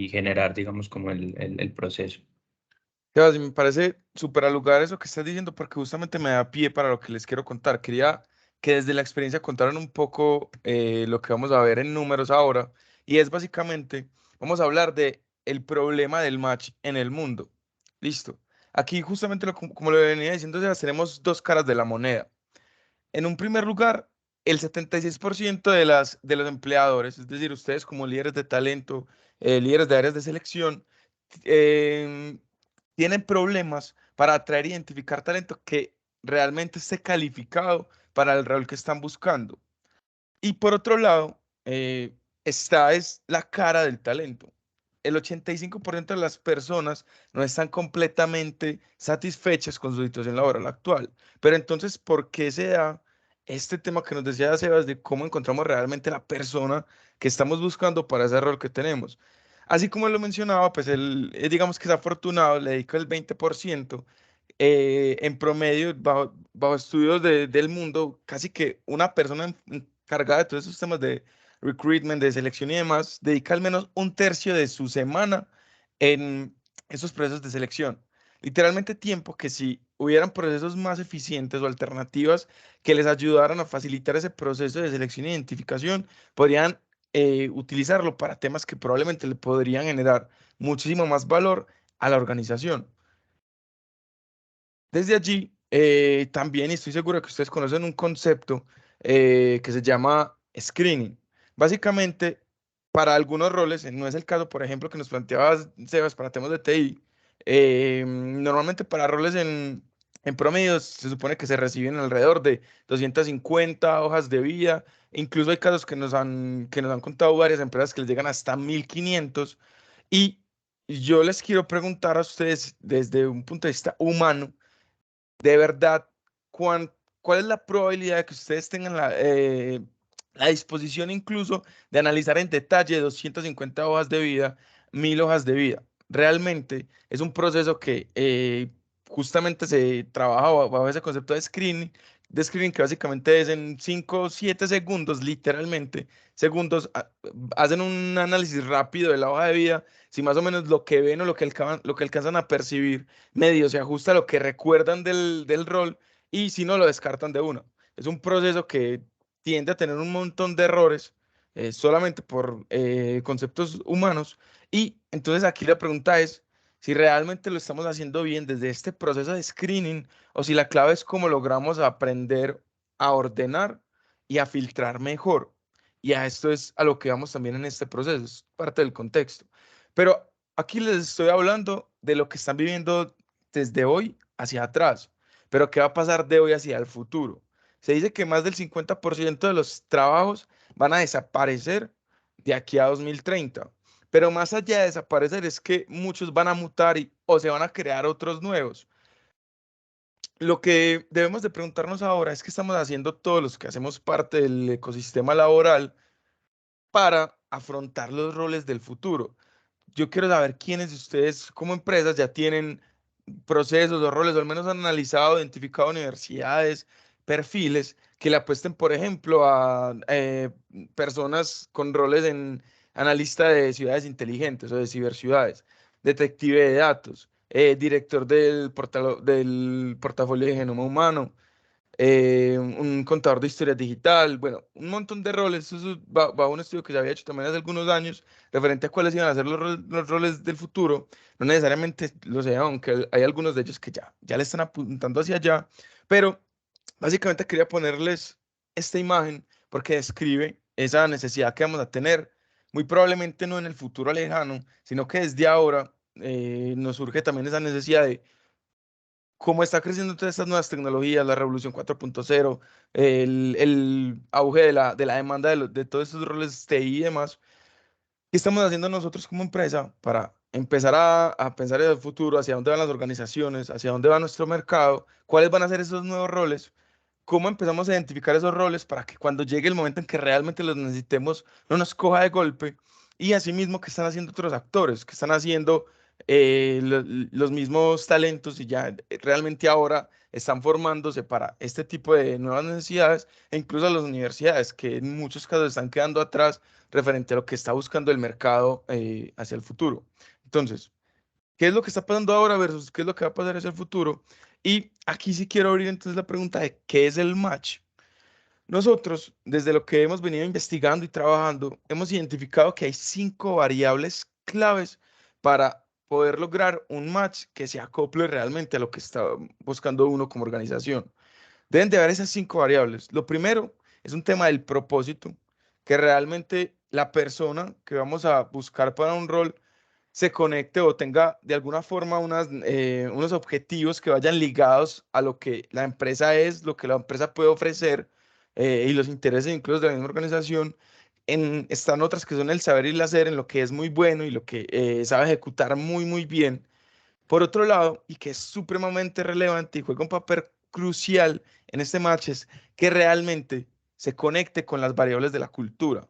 generar, digamos, como el proceso. Sebas, y me parece súper al lugar eso que estás diciendo porque justamente me da pie para lo que les quiero contar. Quería que desde la experiencia contaran un poco lo que vamos a ver en números ahora y es básicamente, vamos a hablar de el problema del match en el mundo. Listo. Aquí justamente como lo venía diciendo, Sebas, tenemos dos caras de la moneda. En un primer lugar, el 76% de los empleadores, es decir, ustedes como líderes de talento, líderes de áreas de selección, em, tienen problemas para atraer e identificar talento que realmente esté calificado para el rol que están buscando. Y por otro lado, esta es la cara del talento. El 85% de las personas no están completamente satisfechas con su situación laboral actual. Pero entonces, ¿por qué se da este tema que nos decía Sebas de cómo encontramos realmente la persona que estamos buscando para ese rol que tenemos? Así como él lo mencionaba, pues él, digamos que es afortunado, le dedica el 20%. En promedio, bajo estudios del mundo, casi que una persona encargada de todos esos temas de recruitment, de selección y demás, dedica al menos un tercio de su semana en esos procesos de selección. Literalmente tiempo que si hubieran procesos más eficientes o alternativas que les ayudaran a facilitar ese proceso de selección e identificación, podrían utilizarlo para temas que probablemente le podrían generar muchísimo más valor a la organización. Desde allí, también estoy seguro que ustedes conocen un concepto que se llama screening. Básicamente, para algunos roles, no es el caso, por ejemplo, que nos planteabas, Sebas, para temas de TI, normalmente para roles en promedio se supone que se reciben alrededor de 250 hojas de vida. Incluso hay casos que nos han contado varias empresas que les llegan hasta 1500. Y yo les quiero preguntar a ustedes desde un punto de vista humano, de verdad, ¿cuál es la probabilidad de que ustedes tengan la disposición incluso de analizar en detalle 250 hojas de vida, 1000 hojas de vida? Realmente es un proceso que justamente se trabaja bajo ese concepto de screening que básicamente es en 5 o 7 segundos, literalmente, segundos, hacen un análisis rápido de la hoja de vida, si más o menos lo que ven o lo que alcanzan a percibir medio se ajusta a lo que recuerdan del rol y si no lo descartan de una. Es un proceso que tiende a tener un montón de errores solamente por conceptos humanos y entonces aquí la pregunta es si realmente lo estamos haciendo bien desde este proceso de screening o si la clave es cómo logramos aprender a ordenar y a filtrar mejor. Y a esto es a lo que vamos también en este proceso, es parte del contexto. Pero aquí les estoy hablando de lo que están viviendo desde hoy hacia atrás, pero ¿qué va a pasar de hoy hacia el futuro? Se dice que más del 50% de los trabajos van a desaparecer de aquí a 2030, pero más allá de desaparecer es que muchos van a mutar o se van a crear otros nuevos. Lo que debemos de preguntarnos ahora es qué estamos haciendo todos los que hacemos parte del ecosistema laboral para afrontar los roles del futuro. Yo quiero saber quiénes de ustedes como empresas ya tienen procesos o roles, o al menos han analizado, identificado universidades, perfiles que le apuesten, por ejemplo, a personas con roles en analista de ciudades inteligentes o de ciberciudades, detective de datos, director del portafolio de genoma humano, un contador de historias digital, bueno, un montón de roles. Eso va un estudio que se había hecho también hace algunos años, referente a cuáles iban a ser los roles del futuro. No necesariamente lo sé, aunque hay algunos de ellos que ya le están apuntando hacia allá, pero básicamente quería ponerles esta imagen porque describe esa necesidad que vamos a tener, muy probablemente no en el futuro lejano, sino que desde ahora nos surge también esa necesidad de cómo está creciendo todas estas nuevas tecnologías, la revolución 4.0, el auge de la demanda de todos estos roles TI y demás, ¿qué estamos haciendo nosotros como empresa para empezar a pensar en el futuro, hacia dónde van las organizaciones, hacia dónde va nuestro mercado, cuáles van a ser esos nuevos roles? ¿Cómo empezamos a identificar esos roles para que cuando llegue el momento en que realmente los necesitemos no nos coja de golpe? Y asimismo, ¿qué están haciendo otros actores? ¿Qué están haciendo los mismos talentos y ya realmente ahora están formándose para este tipo de nuevas necesidades e incluso las universidades que en muchos casos están quedando atrás referente a lo que está buscando el mercado hacia el futuro. Entonces, ¿qué es lo que está pasando ahora versus qué es lo que va a pasar hacia el futuro? Y aquí sí quiero abrir entonces la pregunta de qué es el match. Nosotros, desde lo que hemos venido investigando y trabajando, hemos identificado que hay 5 variables claves para poder lograr un match que se acople realmente a lo que está buscando uno como organización. Deben de haber esas 5 variables. Lo primero es un tema del propósito, que realmente la persona que vamos a buscar para un rol se conecte o tenga de alguna forma unos objetivos que vayan ligados a lo que la empresa es, lo que la empresa puede ofrecer y los intereses incluso de la misma organización. Están otras que son el saber y el hacer, en lo que es muy bueno y lo que sabe ejecutar muy, muy bien. Por otro lado, y que es supremamente relevante y juega un papel crucial en este match, es que realmente se conecte con las variables de la cultura.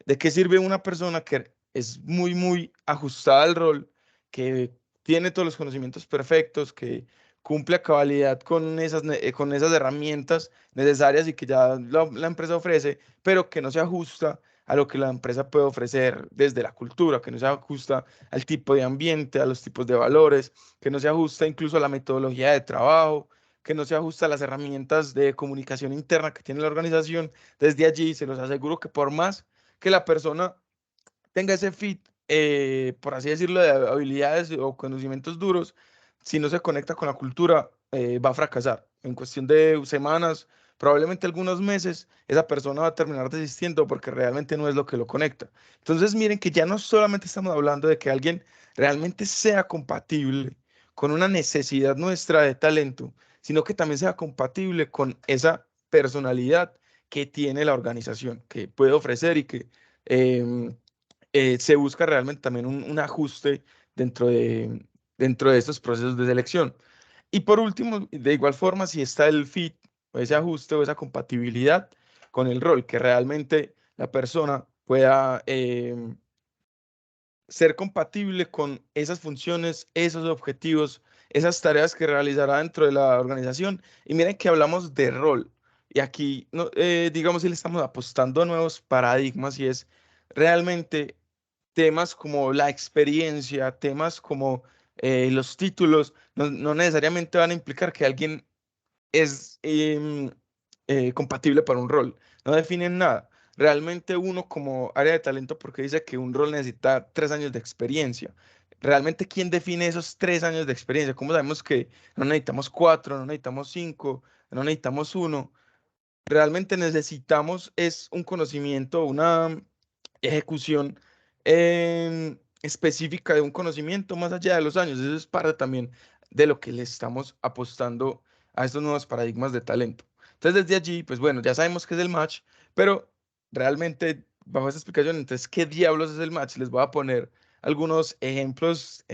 ¿De qué sirve una persona que es muy, muy ajustada al rol, que tiene todos los conocimientos perfectos, que cumple a cabalidad con esas herramientas necesarias y que ya la empresa ofrece, pero que no se ajusta a lo que la empresa puede ofrecer desde la cultura, que no se ajusta al tipo de ambiente, a los tipos de valores, que no se ajusta incluso a la metodología de trabajo, que no se ajusta a las herramientas de comunicación interna que tiene la organización? Desde allí se los aseguro que por más que la persona tenga ese fit, por así decirlo, de habilidades o conocimientos duros, si no se conecta con la cultura, va a fracasar. En cuestión de semanas, probablemente algunos meses, esa persona va a terminar desistiendo porque realmente no es lo que lo conecta. Entonces, miren que ya no solamente estamos hablando de que alguien realmente sea compatible con una necesidad nuestra de talento, sino que también sea compatible con esa personalidad que tiene la organización, que puede ofrecer y que em, se busca realmente también un ajuste dentro dentro de estos procesos de selección. Y por último, de igual forma, si está el fit o ese ajuste o esa compatibilidad con el rol, que realmente la persona pueda ser compatible con esas funciones, esos objetivos, esas tareas que realizará dentro de la organización. Y miren que hablamos de rol. Y aquí, no, digamos, si le estamos apostando a nuevos paradigmas y es realmente temas como la experiencia, temas como los títulos, no necesariamente van a implicar que alguien es compatible para un rol. No definen nada. Realmente uno como área de talento, porque dice que un rol necesita 3 años de experiencia. Realmente, ¿quién define esos 3 años de experiencia? ¿Cómo sabemos que no necesitamos 4, no necesitamos 5, no necesitamos 1? Realmente necesitamos es un conocimiento, una ejecución específica de un conocimiento más allá de los años. Eso es parte también de lo que le estamos apostando a estos nuevos paradigmas de talento. Entonces, desde allí, pues bueno, ya sabemos qué es el match, pero realmente, bajo esta explicación, entonces, ¿qué diablos es el match? Les voy a poner algunos ejemplos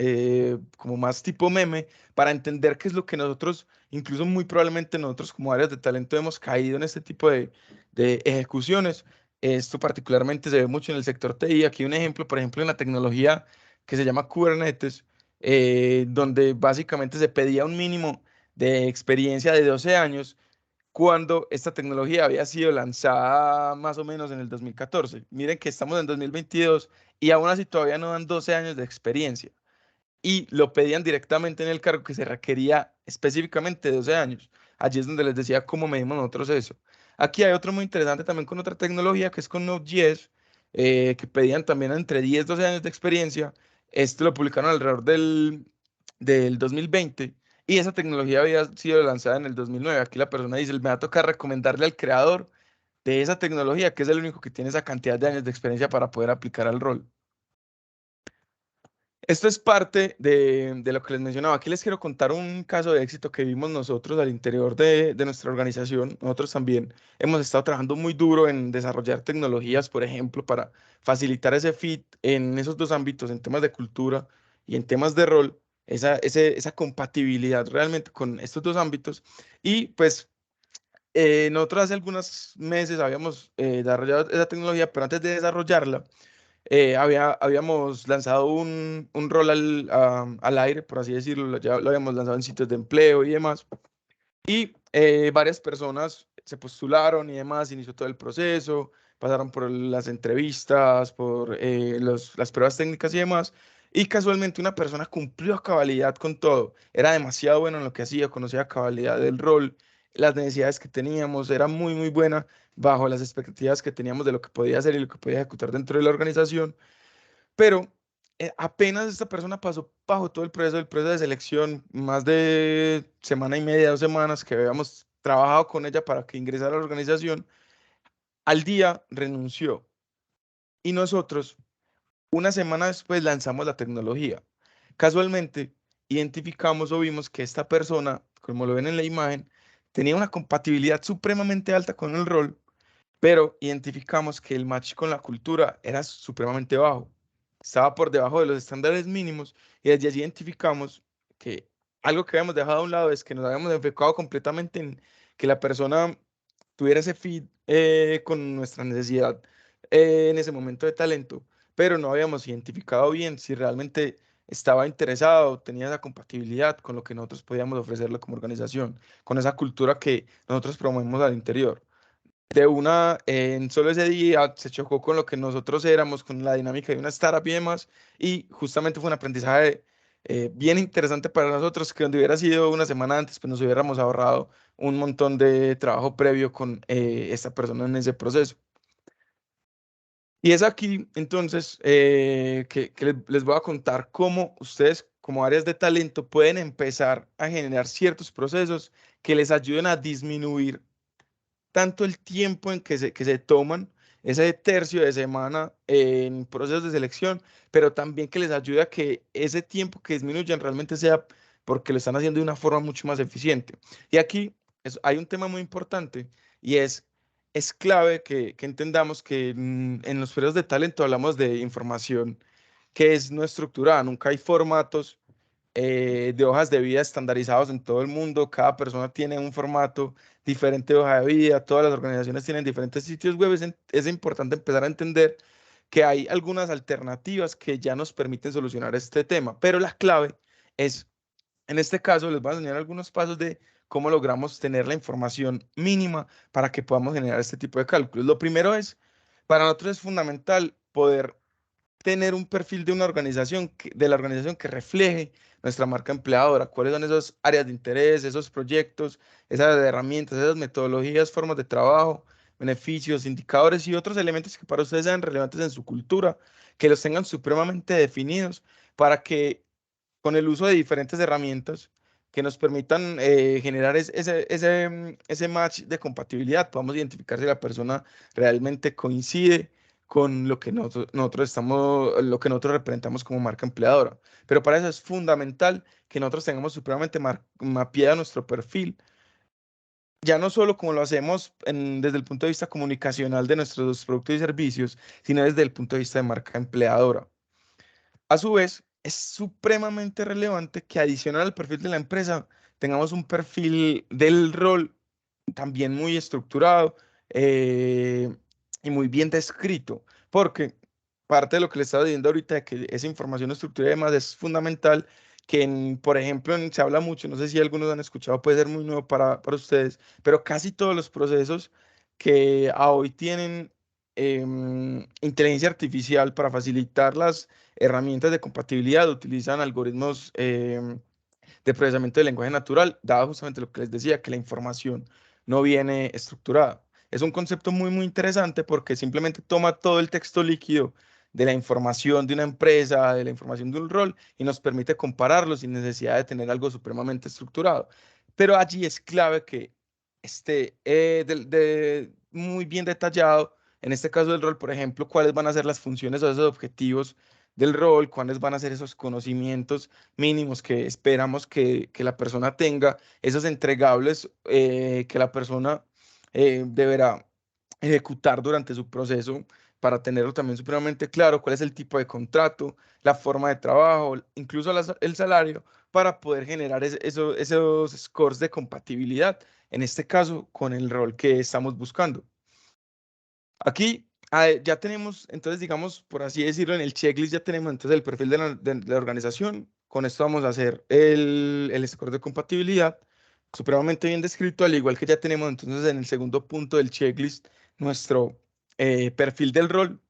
como más tipo meme para entender qué es lo que nosotros, incluso muy probablemente nosotros como áreas de talento hemos caído en este tipo de ejecuciones. Esto particularmente se ve mucho en el sector TI. Aquí un ejemplo, por ejemplo, en la tecnología que se llama Kubernetes, donde básicamente se pedía un mínimo de experiencia de 12 años cuando esta tecnología había sido lanzada más o menos en el 2014. Miren que estamos en 2022 y aún así todavía no dan 12 años de experiencia y lo pedían directamente en el cargo que se requería específicamente 12 años. Allí es donde les decía cómo medimos nosotros eso. Aquí hay otro muy interesante también con otra tecnología que es con Node.js, que pedían también entre 10 y 12 años de experiencia. Esto lo publicaron alrededor del 2020 y esa tecnología había sido lanzada en el 2009. Aquí la persona dice, me va a tocar recomendarle al creador de esa tecnología, que es el único que tiene esa cantidad de años de experiencia para poder aplicar al rol. Esto es parte de lo que les mencionaba. Aquí les quiero contar un caso de éxito que vimos nosotros al interior de nuestra organización. Nosotros también hemos estado trabajando muy duro en desarrollar tecnologías, por ejemplo, para facilitar ese fit en esos dos ámbitos, en temas de cultura y en temas de rol, esa compatibilidad realmente con estos dos ámbitos. Y pues nosotros hace algunos meses habíamos desarrollado esa tecnología, pero antes de desarrollarla, habíamos lanzado un rol al aire, por así decirlo, ya lo habíamos lanzado en sitios de empleo y demás. Y varias personas se postularon y demás, inició todo el proceso, pasaron por las entrevistas, por las pruebas técnicas y demás. Y casualmente una persona cumplió a cabalidad con todo. Era demasiado bueno en lo que hacía, conocía a cabalidad del rol, las necesidades que teníamos, era muy, muy buena bajo las expectativas que teníamos de lo que podía hacer y lo que podía ejecutar dentro de la organización. Pero apenas esta persona pasó bajo todo el proceso de selección, más de semana y media, 2 semanas que habíamos trabajado con ella para que ingresara a la organización, al día renunció. Y nosotros, una semana después, lanzamos la tecnología. Casualmente, identificamos o vimos que esta persona, como lo ven en la imagen, tenía una compatibilidad supremamente alta con el rol, pero identificamos que el match con la cultura era supremamente bajo. Estaba por debajo de los estándares mínimos y desde allí identificamos que algo que habíamos dejado a un lado es que nos habíamos enfocado completamente en que la persona tuviera ese fit con nuestra necesidad en ese momento de talento, pero no habíamos identificado bien si realmente estaba interesado, tenía esa compatibilidad con lo que nosotros podíamos ofrecerle como organización, con esa cultura que nosotros promovemos al interior. De una, en solo ese día se chocó con lo que nosotros éramos, con la dinámica de una startup y demás, y justamente fue un aprendizaje bien interesante para nosotros, que donde hubiera sido una semana antes, pues nos hubiéramos ahorrado un montón de trabajo previo con esta persona en ese proceso. Y es aquí, entonces, que les voy a contar cómo ustedes, como áreas de talento, pueden empezar a generar ciertos procesos que les ayuden a disminuir tanto el tiempo en que se toman ese tercio de semana en procesos de selección, pero también que les ayude a que ese tiempo que disminuyan realmente sea porque lo están haciendo de una forma mucho más eficiente. Y aquí hay un tema muy importante y es clave que entendamos que en los periodos de talento hablamos de información que es no estructurada, nunca hay formatos de hojas de vida estandarizados en todo el mundo. Cada persona tiene un formato diferente de hoja de vida, todas las organizaciones tienen diferentes sitios web. Es importante empezar a entender que hay algunas alternativas que ya nos permiten solucionar este tema, pero la clave es, en este caso, les voy a enseñar algunos pasos de cómo logramos tener la información mínima para que podamos generar este tipo de cálculos. Lo primero es, para nosotros es fundamental poder tener un perfil de una organización, de la organización que refleje nuestra marca empleadora, cuáles son esas áreas de interés, esos proyectos, esas herramientas, esas metodologías, formas de trabajo, beneficios, indicadores y otros elementos que para ustedes sean relevantes en su cultura, que los tengan supremamente definidos para que con el uso de diferentes herramientas que nos permitan generar ese match de compatibilidad, podamos identificar si la persona realmente coincide con lo que nosotros estamos, lo que nosotros representamos como marca empleadora. Pero para eso es fundamental que nosotros tengamos supremamente mapeado nuestro perfil, ya no solo como lo hacemos desde el punto de vista comunicacional de nuestros productos y servicios, sino desde el punto de vista de marca empleadora. A su vez, es supremamente relevante que adicional al perfil de la empresa, tengamos un perfil del rol también muy estructurado y muy bien descrito, porque parte de lo que le estaba diciendo ahorita, de que esa información estructurada y demás es fundamental, que por ejemplo, se habla mucho, no sé si algunos han escuchado, puede ser muy nuevo para ustedes, pero casi todos los procesos que a hoy tienen inteligencia artificial para facilitar las herramientas de compatibilidad, utilizan algoritmos de procesamiento de lenguaje natural, dado justamente lo que les decía, que la información no viene estructurada. Es un concepto muy, muy interesante porque simplemente toma todo el texto líquido de la información de una empresa, de la información de un rol, y nos permite compararlo sin necesidad de tener algo supremamente estructurado. Pero allí es clave que esté muy bien detallado, en este caso del rol, por ejemplo, cuáles van a ser las funciones o esos objetivos del rol, cuáles van a ser esos conocimientos mínimos que esperamos que la persona tenga, esos entregables que la persona deberá ejecutar durante su proceso para tenerlo también supremamente claro, cuál es el tipo de contrato, la forma de trabajo, incluso el salario, para poder generar esos scores de compatibilidad, en este caso con el rol que estamos buscando. Aquí ya tenemos, entonces, digamos, por así decirlo, en el checklist ya tenemos entonces el perfil de la organización. Con esto vamos a hacer el score de compatibilidad, supremamente bien descrito, al igual que ya tenemos entonces en el segundo punto del checklist nuestro perfil del rol.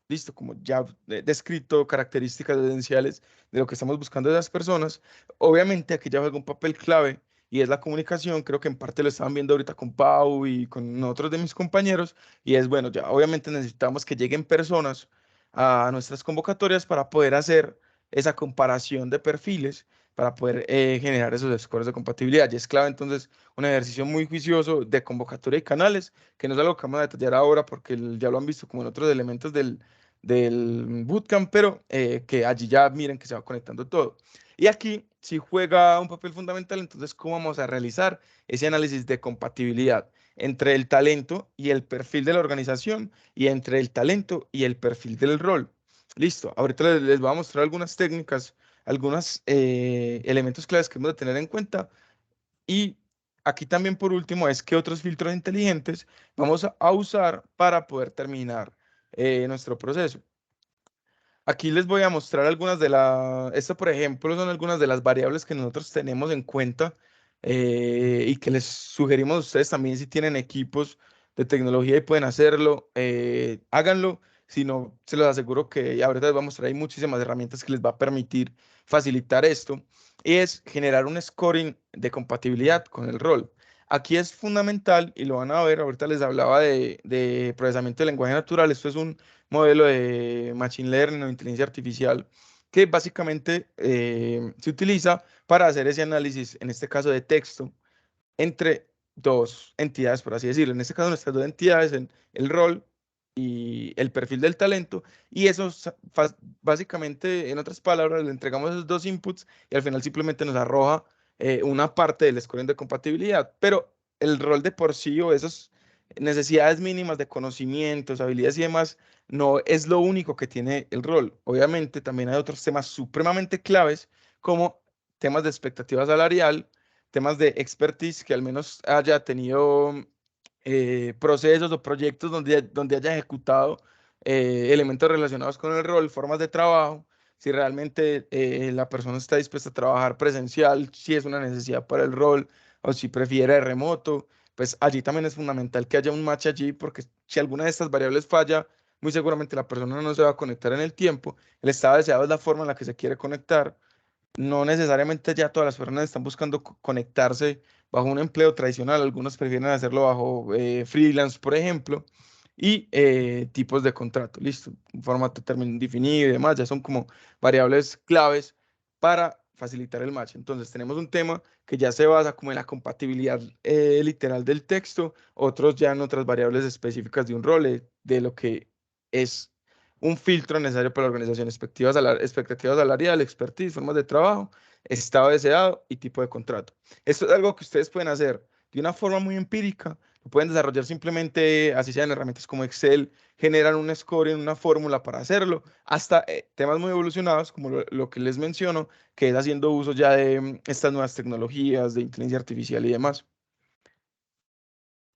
Listo, como ya descrito, características esenciales de lo que estamos buscando de las personas. Obviamente aquí ya juega un papel clave y es la comunicación. Creo que en parte lo estaban viendo ahorita con Pau y con otros de mis compañeros. Y es bueno, ya obviamente necesitamos que lleguen personas a nuestras convocatorias para poder hacer esa comparación de perfiles, para poder generar esos scores de compatibilidad. Y es clave entonces un ejercicio muy juicioso de convocatoria y canales, que no es algo que vamos a detallar ahora porque ya lo han visto como en otros elementos del bootcamp, pero que allí ya miren que se va conectando todo. Y aquí si juega un papel fundamental, entonces cómo vamos a realizar ese análisis de compatibilidad entre el talento y el perfil de la organización y entre el talento y el perfil del rol. Listo, ahorita les voy a mostrar algunas técnicas, algunos elementos claves que hemos de tener en cuenta. Y aquí también por último es que otros filtros inteligentes vamos a usar para poder terminar nuestro proceso. Aquí les voy a mostrar algunas esto por ejemplo son algunas de las variables que nosotros tenemos en cuenta y que les sugerimos a ustedes también si tienen equipos de tecnología y pueden hacerlo, háganlo. Si no, se los aseguro que ahorita les voy a mostrar, hay muchísimas herramientas que les va a permitir facilitar esto y es generar un scoring de compatibilidad con el rol. Aquí es fundamental y lo van a ver, ahorita les hablaba de procesamiento de lenguaje natural. Esto es un modelo de Machine Learning o inteligencia artificial que básicamente se utiliza para hacer ese análisis, en este caso de texto, entre dos entidades, por así decirlo. En este caso, nuestras dos entidades, en el rol y el perfil del talento, y eso básicamente, en otras palabras, le entregamos esos dos inputs y al final simplemente nos arroja una parte del scoring de compatibilidad, pero el rol de por sí o esas necesidades mínimas de conocimientos, habilidades y demás, no es lo único que tiene el rol. Obviamente también hay otros temas supremamente claves como temas de expectativa salarial, temas de expertise, que al menos haya tenido procesos o proyectos donde haya ejecutado elementos relacionados con el rol, formas de trabajo, si realmente la persona está dispuesta a trabajar presencial, si es una necesidad para el rol o si prefiere remoto, pues allí también es fundamental que haya un match allí, porque si alguna de estas variables falla, muy seguramente la persona no se va a conectar en el tiempo. El estado deseado es la forma en la que se quiere conectar. No necesariamente ya todas las personas están buscando conectarse bajo un empleo tradicional, algunos prefieren hacerlo bajo freelance, por ejemplo, y tipos de contrato, listo, un formato término indefinido y demás, ya son como variables claves para facilitar el match. Entonces tenemos un tema que ya se basa como en la compatibilidad literal del texto, otros ya en otras variables específicas de un rol, de lo que es un filtro necesario para la organización, expectativa salarial, expertise, formas de trabajo, estado deseado y tipo de contrato. Esto es algo que ustedes pueden hacer de una forma muy empírica, lo pueden desarrollar simplemente, así sean herramientas como Excel, generan un score en una fórmula para hacerlo, hasta temas muy evolucionados como lo que les menciono, que es haciendo uso ya de estas nuevas tecnologías, de inteligencia artificial y demás.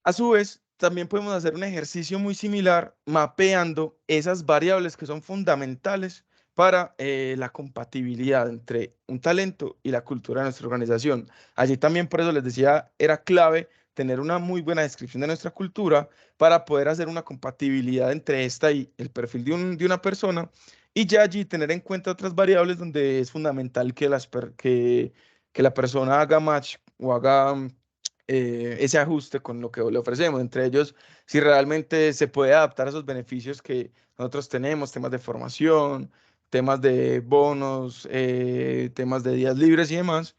A su vez, también podemos hacer un ejercicio muy similar mapeando esas variables que son fundamentales para la compatibilidad entre un talento y la cultura de nuestra organización. Allí también, por eso les decía, era clave tener una muy buena descripción de nuestra cultura para poder hacer una compatibilidad entre esta y el perfil de una persona y ya allí tener en cuenta otras variables donde es fundamental que la persona haga match o haga ese ajuste con lo que le ofrecemos, entre ellos si realmente se puede adaptar a esos beneficios que nosotros tenemos, temas de formación, temas de bonos, temas de días libres y demás,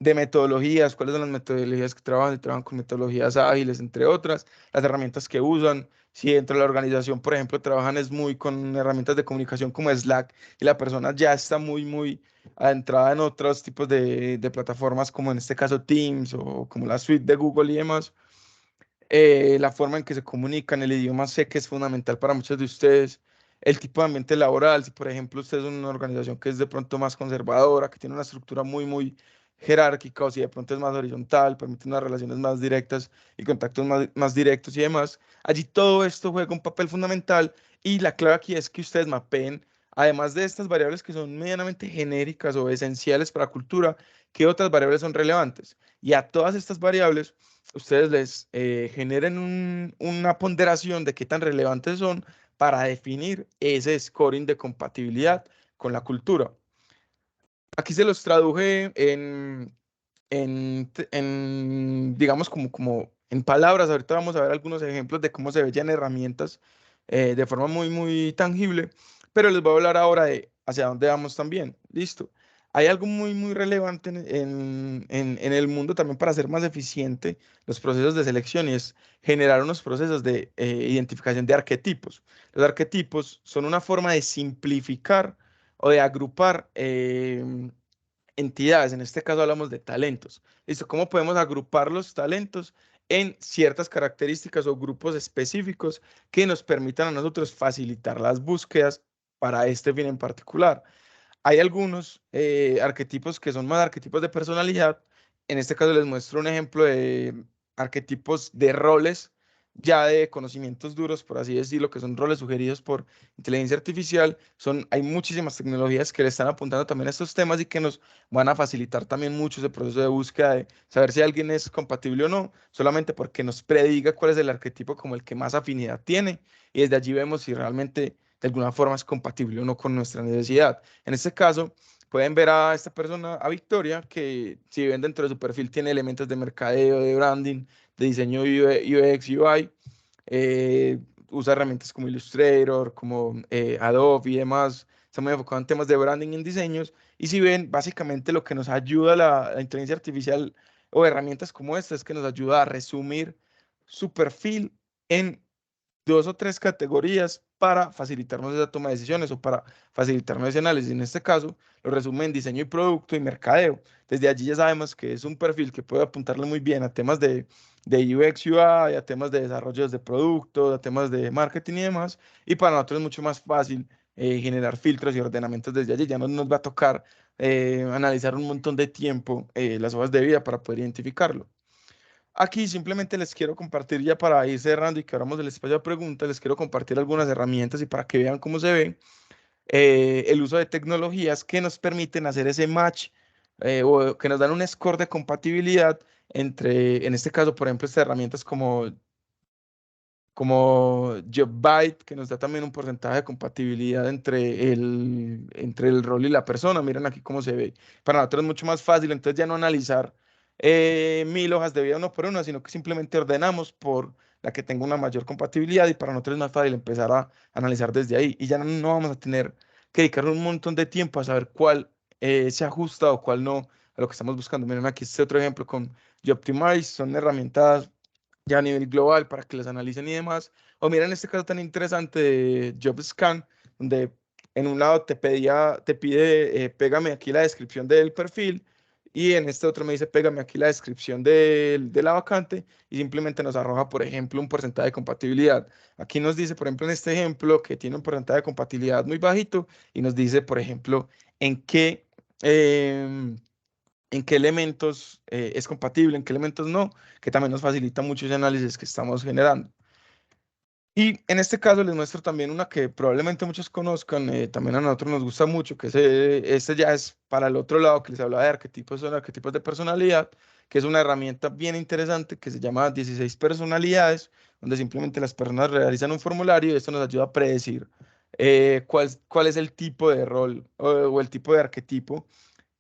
de metodologías, cuáles son las metodologías que trabajan, si trabajan con metodologías ágiles, entre otras, las herramientas que usan, si dentro de la organización, por ejemplo, trabajan es muy con herramientas de comunicación como Slack y la persona ya está muy adentrada en otros tipos de plataformas como en este caso Teams o como la suite de Google y demás. La forma en que se comunican, el idioma sé que es fundamental para muchos de ustedes, el tipo de ambiente laboral, si por ejemplo usted es una organización que es de pronto más conservadora, que tiene una estructura muy jerárquica o si de pronto es más horizontal, permite unas relaciones más directas y contactos más directos y demás. Allí todo esto juega un papel fundamental y la clave aquí es que ustedes mapeen, además de estas variables que son medianamente genéricas o esenciales para la cultura, qué otras variables son relevantes. Y a todas estas variables, ustedes les generen una ponderación de qué tan relevantes son para definir ese scoring de compatibilidad con la cultura. Aquí se los traduje digamos, como en palabras. Ahorita vamos a ver algunos ejemplos de cómo se veían herramientas de forma muy tangible, pero les voy a hablar ahora de hacia dónde vamos también. Listo. Hay algo muy relevante en el mundo también para hacer más eficiente los procesos de selección y es generar unos procesos de identificación de arquetipos. Los arquetipos son una forma de simplificar o de agrupar entidades. En este caso hablamos de talentos. ¿Listo? ¿Cómo podemos agrupar los talentos en ciertas características o grupos específicos que nos permitan a nosotros facilitar las búsquedas para este fin en particular? Hay algunos arquetipos que son más arquetipos de personalidad. En este caso les muestro un ejemplo de arquetipos de roles, ya de conocimientos duros, por así decirlo, que son roles sugeridos por inteligencia artificial. Hay muchísimas tecnologías que le están apuntando también a estos temas y que nos van a facilitar también mucho ese proceso de búsqueda de saber si alguien es compatible o no, solamente porque nos prediga cuál es el arquetipo como el que más afinidad tiene y desde allí vemos si realmente de alguna forma es compatible o no con nuestra necesidad. En este caso, pueden ver a esta persona, a Victoria, que si ven dentro de su perfil tiene elementos de mercadeo, de branding, de diseño UX, UI, eh, usa herramientas como Illustrator, como Adobe y demás. Está muy enfocado en temas de branding y en diseños. Y si ven, básicamente lo que nos ayuda la inteligencia artificial o herramientas como esta es que nos ayuda a resumir su perfil en 2 o 3 categorías para facilitarnos esa toma de decisiones o para facilitarnos ese análisis. En este caso, lo resume en diseño y producto y mercadeo. Desde allí ya sabemos que es un perfil que puede apuntarle muy bien a temas de UX, UI, a temas de desarrollo de productos, a temas de marketing y demás. Y para nosotros es mucho más fácil generar filtros y ordenamientos desde allí. Ya no nos va a tocar analizar un montón de tiempo las hojas de vida para poder identificarlo. Aquí simplemente les quiero compartir ya para ir cerrando y que abramos el espacio de preguntas, les quiero compartir algunas herramientas y para que vean cómo se ve el uso de tecnologías que nos permiten hacer ese match o que nos dan un score de compatibilidad entre, en este caso, por ejemplo, estas herramientas como JobBite, que nos da también un porcentaje de compatibilidad entre el rol y la persona. Miren aquí cómo se ve. Para nosotros es mucho más fácil, entonces ya no analizar 1000 hojas de vida uno por uno, sino que simplemente ordenamos por la que tenga una mayor compatibilidad y para nosotros es más fácil empezar a analizar desde ahí y ya no vamos a tener que dedicar un montón de tiempo a saber cuál se ajusta o cuál no a lo que estamos buscando. Miren aquí este otro ejemplo con JobTimize, son herramientas ya a nivel global para que las analicen y demás. O miren este caso tan interesante de JobScan, donde en un lado te pide, pégame aquí la descripción del perfil, y en este otro me dice, pégame aquí la descripción de la vacante, y simplemente nos arroja, por ejemplo, un porcentaje de compatibilidad. Aquí nos dice, por ejemplo, en este ejemplo, que tiene un porcentaje de compatibilidad muy bajito, y nos dice, por ejemplo, en qué... en qué elementos es compatible, en qué elementos no, que también nos facilita mucho ese análisis que estamos generando. Y en este caso les muestro también una que probablemente muchos conozcan, también a nosotros nos gusta mucho, que este ya es para el otro lado que les hablaba de arquetipos, son arquetipos de personalidad, que es una herramienta bien interesante que se llama 16 personalidades, donde simplemente las personas realizan un formulario y esto nos ayuda a predecir cuál es el tipo de rol o el tipo de arquetipo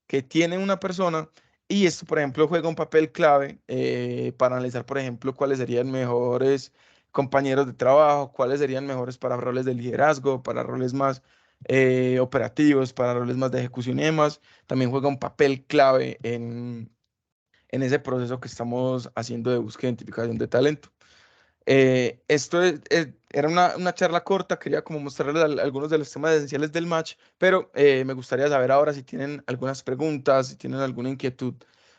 que tiene una persona y esto, por ejemplo, juega un papel clave para analizar, por ejemplo, cuáles serían mejores compañeros de trabajo, cuáles serían mejores para roles de liderazgo, para roles más operativos, para roles más de ejecución y demás. También juega un papel clave en ese proceso que estamos haciendo de búsqueda e identificación de talento. Era una charla corta, quería como mostrarles algunos de los temas esenciales del match, pero me gustaría saber ahora si tienen algunas preguntas, si tienen alguna inquietud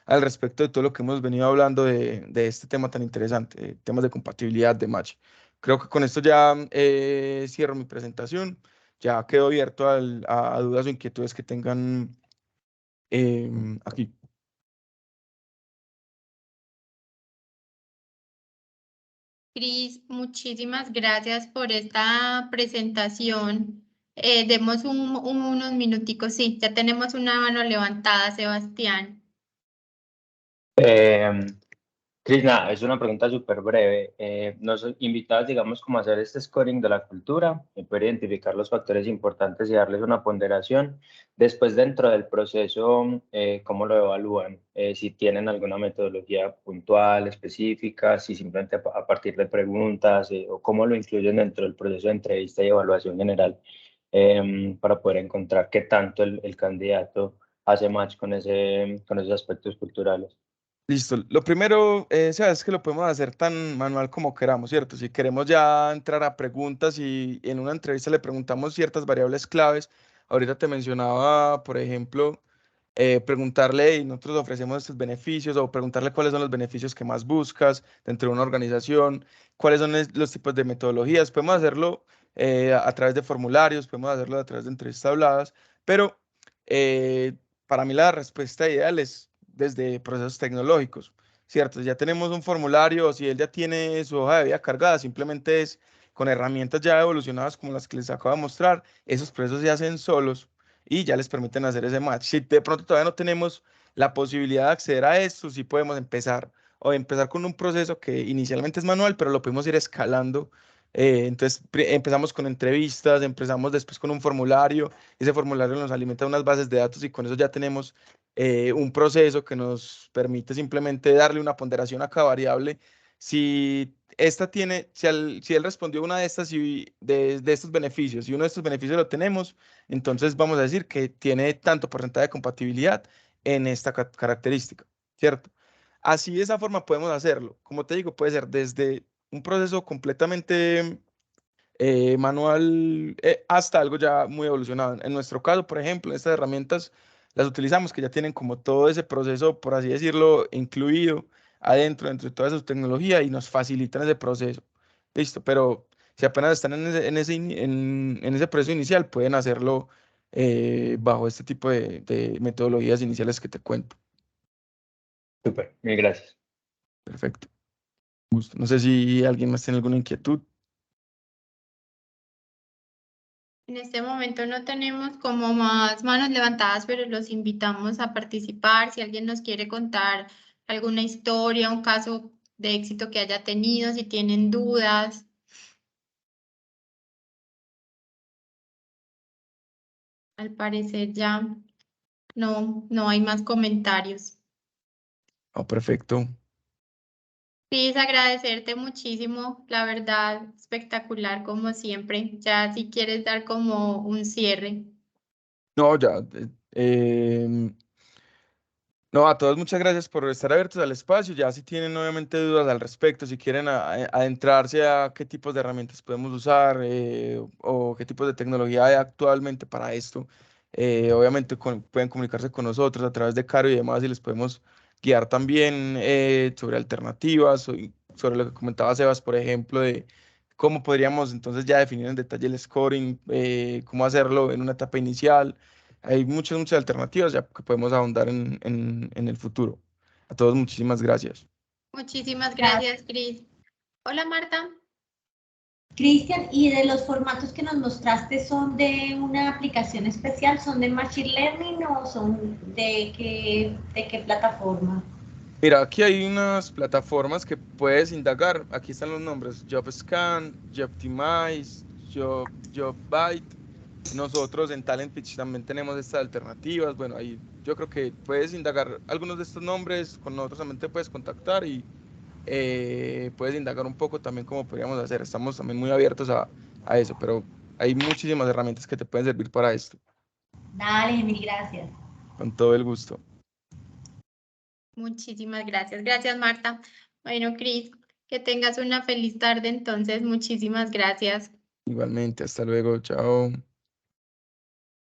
al respecto de todo lo que hemos venido hablando de este tema tan interesante, temas de compatibilidad de match. Creo que con esto ya cierro mi presentación, ya quedo abierto a dudas o inquietudes que tengan aquí. Cris, muchísimas gracias por esta presentación. Demos unos minuticos. Sí, ya tenemos una mano levantada, Sebastián. Cris, nada, es una pregunta súper breve. Nos invitabas, digamos, como a hacer este scoring de la cultura, poder identificar los factores importantes y darles una ponderación. Después, dentro del proceso, ¿cómo lo evalúan? Si tienen alguna metodología puntual, específica, si simplemente a partir de preguntas, o cómo lo incluyen dentro del proceso de entrevista y evaluación general, para poder encontrar qué tanto el candidato hace match con esos aspectos culturales. Listo. Lo primero, es que lo podemos hacer tan manual como queramos, ¿cierto? Si queremos ya entrar a preguntas y en una entrevista le preguntamos ciertas variables claves, ahorita te mencionaba, por ejemplo, preguntarle y nosotros ofrecemos estos beneficios o preguntarle cuáles son los beneficios que más buscas dentro de una organización, cuáles son los tipos de metodologías. Podemos hacerlo a través de formularios, podemos hacerlo a través de entrevistas habladas, pero eh, para mí la respuesta ideal es desde procesos tecnológicos, ¿cierto? Ya tenemos un formulario, si él ya tiene su hoja de vida cargada, simplemente es con herramientas ya evolucionadas como las que les acabo de mostrar, esos procesos se hacen solos y ya les permiten hacer ese match. Si de pronto todavía no tenemos la posibilidad de acceder a esto, sí podemos empezar o empezar con un proceso que inicialmente es manual, pero lo podemos ir escalando. Entonces empezamos con entrevistas, empezamos después con un formulario, ese formulario nos alimenta unas bases de datos y con eso ya tenemos un proceso que nos permite simplemente darle una ponderación a cada variable. Si esta tiene, si él respondió una de estas y de estos beneficios y uno de estos beneficios lo tenemos, entonces vamos a decir que tiene tanto porcentaje de compatibilidad en esta característica, ¿cierto? Así de esa forma podemos hacerlo. Como te digo, puede ser desde un proceso completamente manual hasta algo ya muy evolucionado. En nuestro caso, por ejemplo, estas herramientas las utilizamos que ya tienen como todo ese proceso, por así decirlo, incluido adentro, dentro de toda esa tecnología y nos facilitan ese proceso. Listo, pero si apenas están en ese proceso inicial, pueden hacerlo bajo este tipo de metodologías iniciales que te cuento. Súper, mil gracias. Perfecto. Gusto. No sé si alguien más tiene alguna inquietud. En este momento no tenemos como más manos levantadas, pero los invitamos a participar. Si alguien nos quiere contar alguna historia, un caso de éxito que haya tenido, si tienen dudas. Al parecer ya no hay más comentarios. Oh, perfecto. Cris, agradecerte muchísimo, la verdad, espectacular como siempre. Ya si quieres dar como un cierre. No, ya. No, a todos muchas gracias por estar abiertos al espacio. Ya si tienen obviamente dudas al respecto, si quieren adentrarse a qué tipos de herramientas podemos usar o qué tipos de tecnología hay actualmente para esto, obviamente pueden comunicarse con nosotros a través de Caro y demás y les podemos guiar también sobre alternativas, sobre lo que comentaba Sebas, por ejemplo, de cómo podríamos entonces ya definir en detalle el scoring, cómo hacerlo en una etapa inicial. Hay muchas alternativas ya que podemos ahondar en el futuro. A todos, muchísimas gracias. Muchísimas gracias, Cris. Hola, Marta. Cristian, ¿y de los formatos que nos mostraste son de una aplicación especial? ¿Son de Machine Learning o son de qué plataforma? Mira, aquí hay unas plataformas que puedes indagar. Aquí están los nombres: JobScan, JobTimize, JobBite. Nosotros en Talent Pitch también tenemos estas alternativas. Bueno, ahí yo creo que puedes indagar algunos de estos nombres. Con nosotros también te puedes contactar y puedes indagar un poco también cómo podríamos hacer. Estamos también muy abiertos a eso, pero hay muchísimas herramientas que te pueden servir para esto. Dale, mil gracias. Con todo el gusto. Muchísimas gracias. Gracias, Marta. Bueno, Cris, que tengas una feliz tarde entonces. Muchísimas gracias. Igualmente, hasta luego, chao.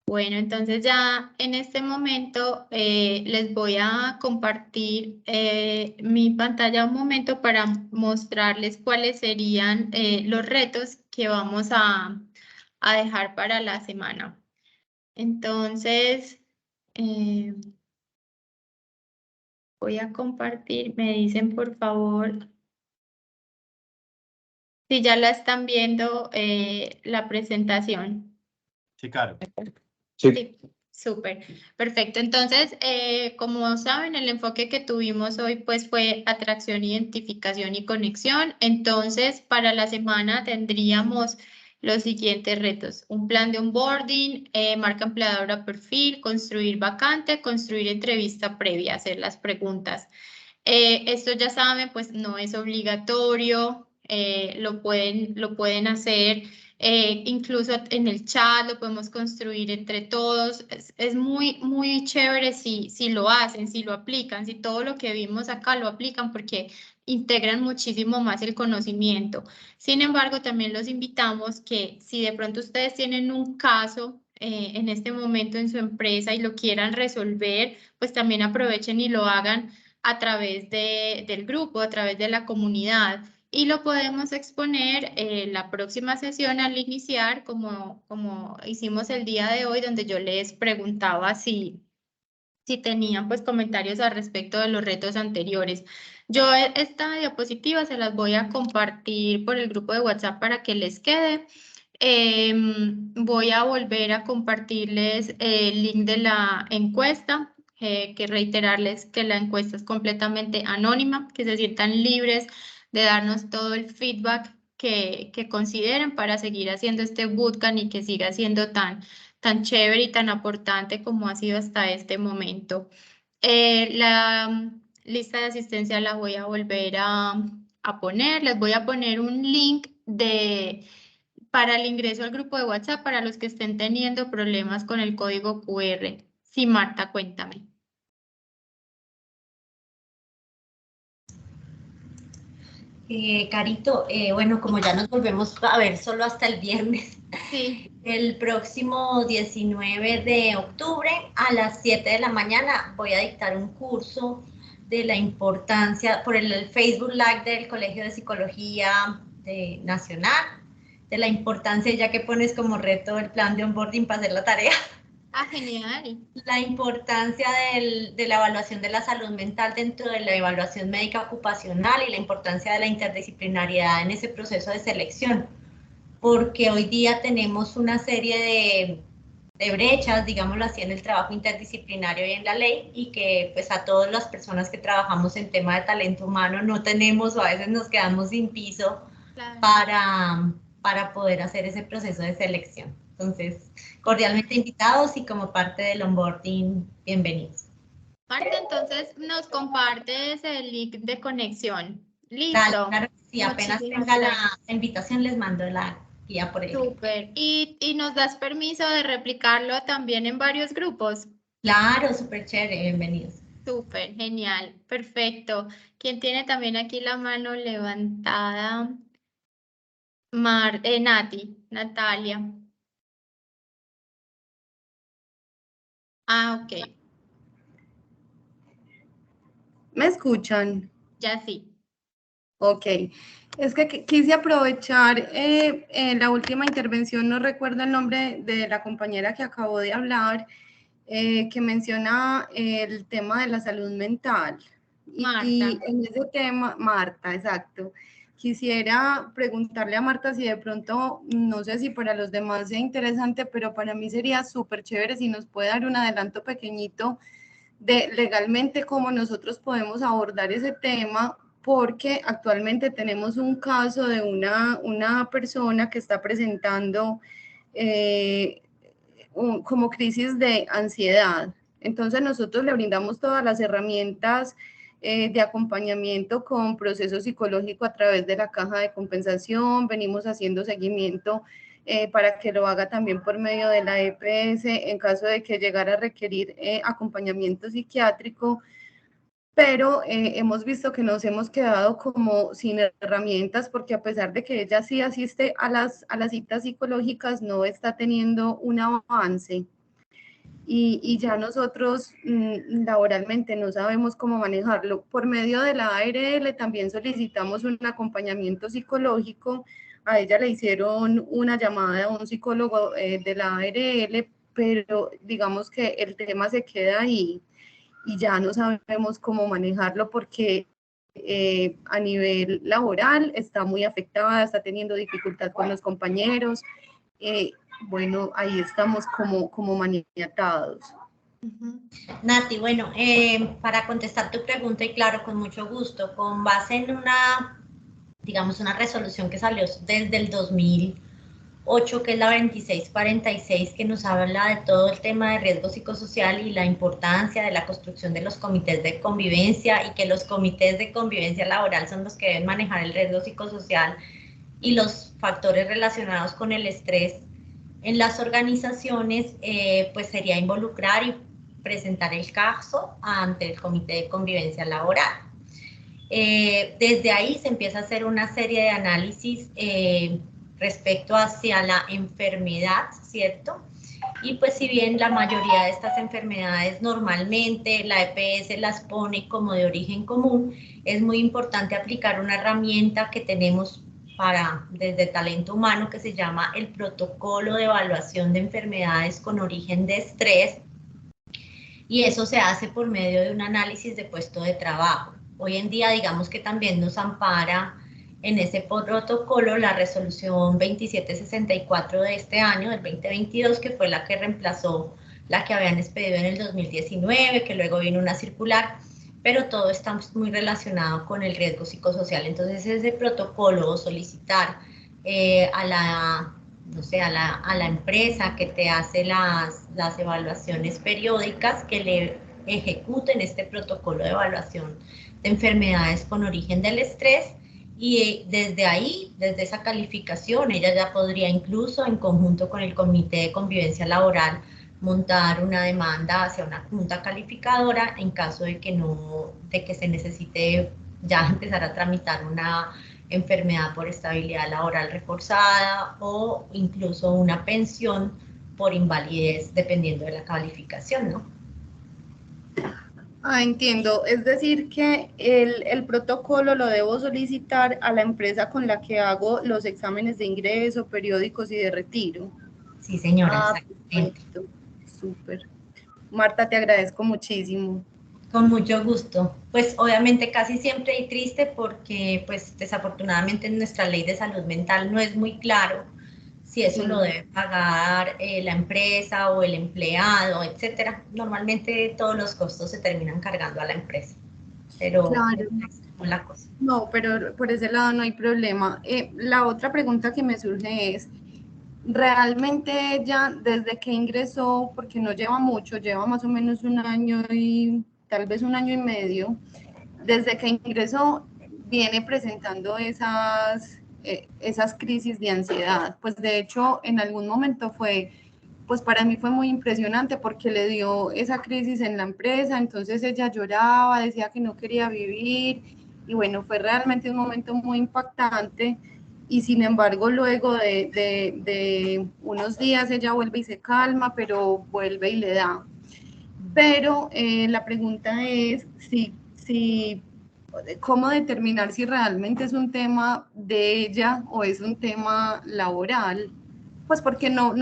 Bueno, entonces ya en este momento les voy a compartir mi pantalla un momento para mostrarles cuáles serían los retos que vamos a dejar para la semana. Entonces, voy a compartir, me dicen por favor Si ya la están viendo la presentación. Sí, claro. Sí. Sí, súper, perfecto. Entonces, como saben, el enfoque que tuvimos hoy pues fue atracción, identificación y conexión. Entonces, para la semana tendríamos los siguientes retos: un plan de onboarding, marca empleadora perfil, construir vacante, construir entrevista previa, hacer las preguntas. Esto ya saben, pues no es obligatorio, lo pueden hacer. Incluso en el chat lo podemos construir entre todos. Es muy chévere si lo hacen, si lo aplican, si todo lo que vimos acá lo aplican, porque integran muchísimo más el conocimiento. Sin embargo, también los invitamos que si de pronto ustedes tienen un caso en este momento en su empresa y lo quieran resolver, pues también aprovechen y lo hagan a través del grupo, a través de la comunidad. Y lo podemos exponer la próxima sesión al iniciar, como hicimos el día de hoy, donde yo les preguntaba si tenían pues comentarios al respecto de los retos anteriores. Yo esta diapositiva se las voy a compartir por el grupo de WhatsApp para que les quede. Voy a volver a compartirles el link de la encuesta, que reiterarles que la encuesta es completamente anónima, que se sientan libres de darnos todo el feedback que consideren para seguir haciendo este bootcamp y que siga siendo tan chévere y tan aportante como ha sido hasta este momento. La lista de asistencia la voy a volver a poner. Les voy a poner un link para el ingreso al grupo de WhatsApp para los que estén teniendo problemas con el código QR. Sí, Marta, cuéntame. Carito, bueno, como ya nos volvemos a ver solo hasta el viernes, Sí. el próximo 19 de octubre a las 7 de la mañana voy a dictar un curso de la importancia, por el Facebook Live del Colegio de Psicología Nacional, de la importancia, ya que pones como reto el plan de onboarding para hacer la tarea. Ah, genial. La importancia de la evaluación de la salud mental dentro de la evaluación médica ocupacional y la importancia de la interdisciplinariedad en ese proceso de selección, porque hoy día tenemos una serie de brechas, digámoslo así, en el trabajo interdisciplinario y en la ley, y que pues a todas las personas que trabajamos en tema de talento humano no tenemos, o a veces nos quedamos sin piso, claro, para poder hacer ese proceso de selección. Entonces, cordialmente invitados y como parte del onboarding, bienvenidos. Marta, entonces nos compartes el link de conexión. Listo. Claro, si apenas tenga la invitación les mando la guía por ahí. Súper. ¿Y nos das permiso de replicarlo también en varios grupos? Claro, súper chévere, bienvenidos. Súper, genial, perfecto. ¿Quién tiene también aquí la mano levantada? Natalia. Ah, ok. ¿Me escuchan? Ya sí. Ok. Es que quise aprovechar la última intervención, no recuerdo el nombre de la compañera que acabó de hablar, que menciona el tema de la salud mental. Marta. Y en ese tema, Marta, exacto. Quisiera preguntarle a Marta si de pronto, no sé si para los demás sea interesante, pero para mí sería súper chévere si nos puede dar un adelanto pequeñito de legalmente cómo nosotros podemos abordar ese tema, porque actualmente tenemos un caso de una persona que está presentando como crisis de ansiedad. Entonces nosotros le brindamos todas las herramientas de acompañamiento con proceso psicológico a través de la caja de compensación, venimos haciendo seguimiento para que lo haga también por medio de la EPS en caso de que llegara a requerir acompañamiento psiquiátrico, pero hemos visto que nos hemos quedado como sin herramientas porque a pesar de que ella sí asiste a las citas psicológicas, no está teniendo un avance. Y ya nosotros laboralmente no sabemos cómo manejarlo. Por medio de la ARL también solicitamos un acompañamiento psicológico. A ella le hicieron una llamada a un psicólogo de la ARL, pero digamos que el tema se queda ahí y ya no sabemos cómo manejarlo porque a nivel laboral está muy afectada, está teniendo dificultad con los compañeros. Bueno, ahí estamos como maniatados. Nati, bueno, para contestar tu pregunta, y claro, con mucho gusto, con base en digamos, una resolución que salió desde el 2008, que es la 2646, que nos habla de todo el tema de riesgo psicosocial y la importancia de la construcción de los comités de convivencia, y que los comités de convivencia laboral son los que deben manejar el riesgo psicosocial y los factores relacionados con el estrés en las organizaciones, pues sería involucrar y presentar el caso ante el Comité de Convivencia Laboral. Desde ahí se empieza a hacer una serie de análisis respecto hacia la enfermedad, ¿cierto? Y pues si bien la mayoría de estas enfermedades normalmente la EPS las pone como de origen común, es muy importante aplicar una herramienta que tenemos desde talento humano, que se llama el protocolo de evaluación de enfermedades con origen de estrés, y eso se hace por medio de un análisis de puesto de trabajo. Hoy en día, digamos que también nos ampara en ese protocolo la resolución 2764 de este año, del 2022, que fue la que reemplazó la que habían expedido en el 2019, que luego vino una circular, pero todo está muy relacionado con el riesgo psicosocial. Entonces, ese protocolo, solicitar a la empresa que te hace las evaluaciones periódicas, que le ejecuten este protocolo de evaluación de enfermedades con origen del estrés, y desde ahí, desde esa calificación, ella ya podría incluso en conjunto con el Comité de Convivencia Laboral montar una demanda hacia una junta calificadora en caso de que se necesite ya empezar a tramitar una enfermedad por estabilidad laboral reforzada o incluso una pensión por invalidez, dependiendo de la calificación, ¿no? Entiendo. Es decir, que el protocolo lo debo solicitar a la empresa con la que hago los exámenes de ingreso, periódicos y de retiro. Sí, señora, exactamente. Perfecto. Súper. Marta, te agradezco muchísimo. Con mucho gusto. Pues obviamente casi siempre y triste porque pues desafortunadamente en nuestra ley de salud mental no es muy claro si eso lo debe pagar la empresa o el empleado, etcétera. Normalmente todos los costos se terminan cargando a la empresa, pero claro. No la cosa. No, pero por ese lado no hay problema. La otra pregunta que me surge es, ¿realmente ella desde que ingresó, porque no lleva mucho, lleva más o menos un año y tal vez un año y medio, desde que ingresó viene presentando esas crisis de ansiedad? Pues de hecho en algún momento pues para mí fue muy impresionante porque le dio esa crisis en la empresa, entonces ella lloraba, decía que no quería vivir, y bueno, fue realmente un momento muy impactante, y sin embargo luego de unos días ella vuelve y se calma, pero vuelve y le da. Pero la pregunta es cómo determinar si realmente es un tema de ella o es un tema laboral. Pues porque no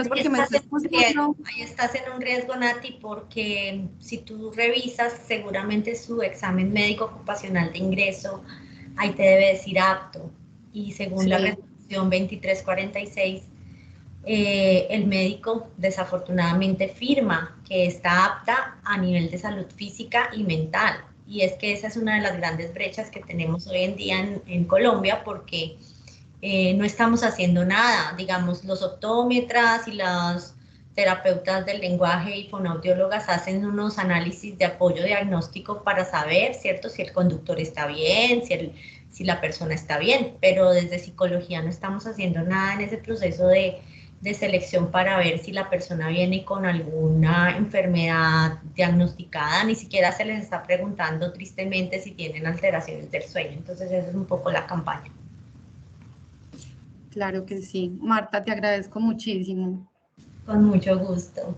es porque me estés juzgando. Ahí estás en un riesgo, Nati, porque si tú revisas seguramente su examen médico ocupacional de ingreso, ahí te debe decir apto. Y según la resolución 2346, el médico desafortunadamente firma que está apta a nivel de salud física y mental. Y es que esa es una de las grandes brechas que tenemos hoy en día en Colombia, porque no estamos haciendo nada. Digamos, los optómetras y las terapeutas del lenguaje y fonoaudiólogas hacen unos análisis de apoyo diagnóstico para saber, ¿cierto?, si el conductor está bien, si la persona está bien, pero desde psicología no estamos haciendo nada en ese proceso de selección para ver si la persona viene con alguna enfermedad diagnosticada. Ni siquiera se les está preguntando tristemente si tienen alteraciones del sueño. Entonces esa es un poco la campaña. Claro que sí. Marta, te agradezco muchísimo. Con mucho gusto.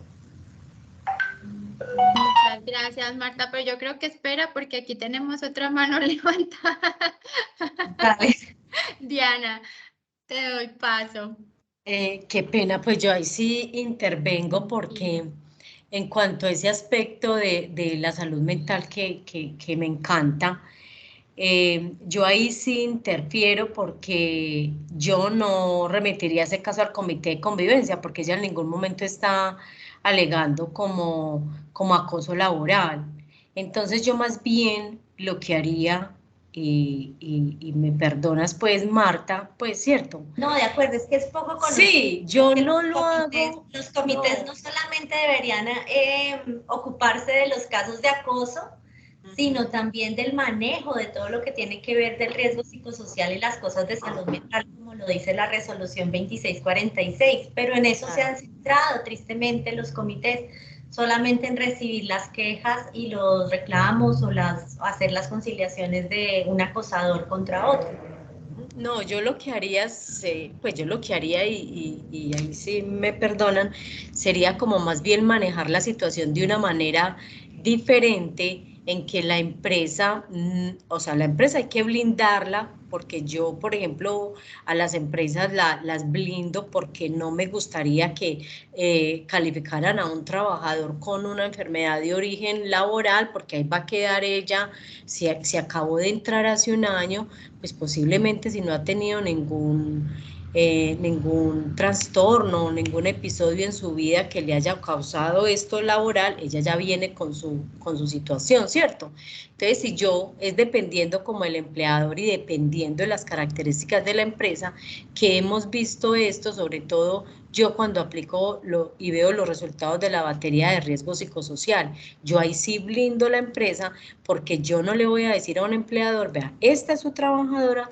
Muchas gracias, Marta, pero yo creo que espera porque aquí tenemos otra mano levantada. Dale. Diana, te doy paso. Qué pena, pues yo ahí sí intervengo porque en cuanto a ese aspecto de la salud mental que me encanta, Yo ahí sí interfiero porque yo no remitiría ese caso al comité de convivencia porque ella en ningún momento está alegando como acoso laboral. Entonces yo más bien lo que haría, y me perdonas pues Marta, pues cierto. No, de acuerdo, es que es poco conocido. Sí, yo que no los lo comités- hago. Los comités no solamente deberían ocuparse de los casos de acoso, sino también del manejo de todo lo que tiene que ver del riesgo psicosocial y las cosas de salud mental, como lo dice la resolución 2646, pero en eso se han centrado tristemente los comités, solamente en recibir las quejas y los reclamos o hacer las conciliaciones de un acosador contra otro. No, yo lo que haría, pues yo lo que haría, y ahí sí me perdonan, sería como más bien manejar la situación de una manera diferente en que la empresa, o sea, la empresa hay que blindarla, porque yo, por ejemplo, a las empresas las blindo porque no me gustaría que calificaran a un trabajador con una enfermedad de origen laboral, porque ahí va a quedar ella, si acabó de entrar hace un año, pues posiblemente si no ha tenido ningún trastorno, ningún episodio en su vida que le haya causado esto laboral, ella ya viene con su situación, ¿cierto? Entonces, si yo, es dependiendo como el empleador y dependiendo de las características de la empresa, que hemos visto esto, sobre todo yo cuando aplico y veo los resultados de la batería de riesgo psicosocial, yo ahí sí blindo la empresa porque yo no le voy a decir a un empleador, vea, esta es su trabajadora,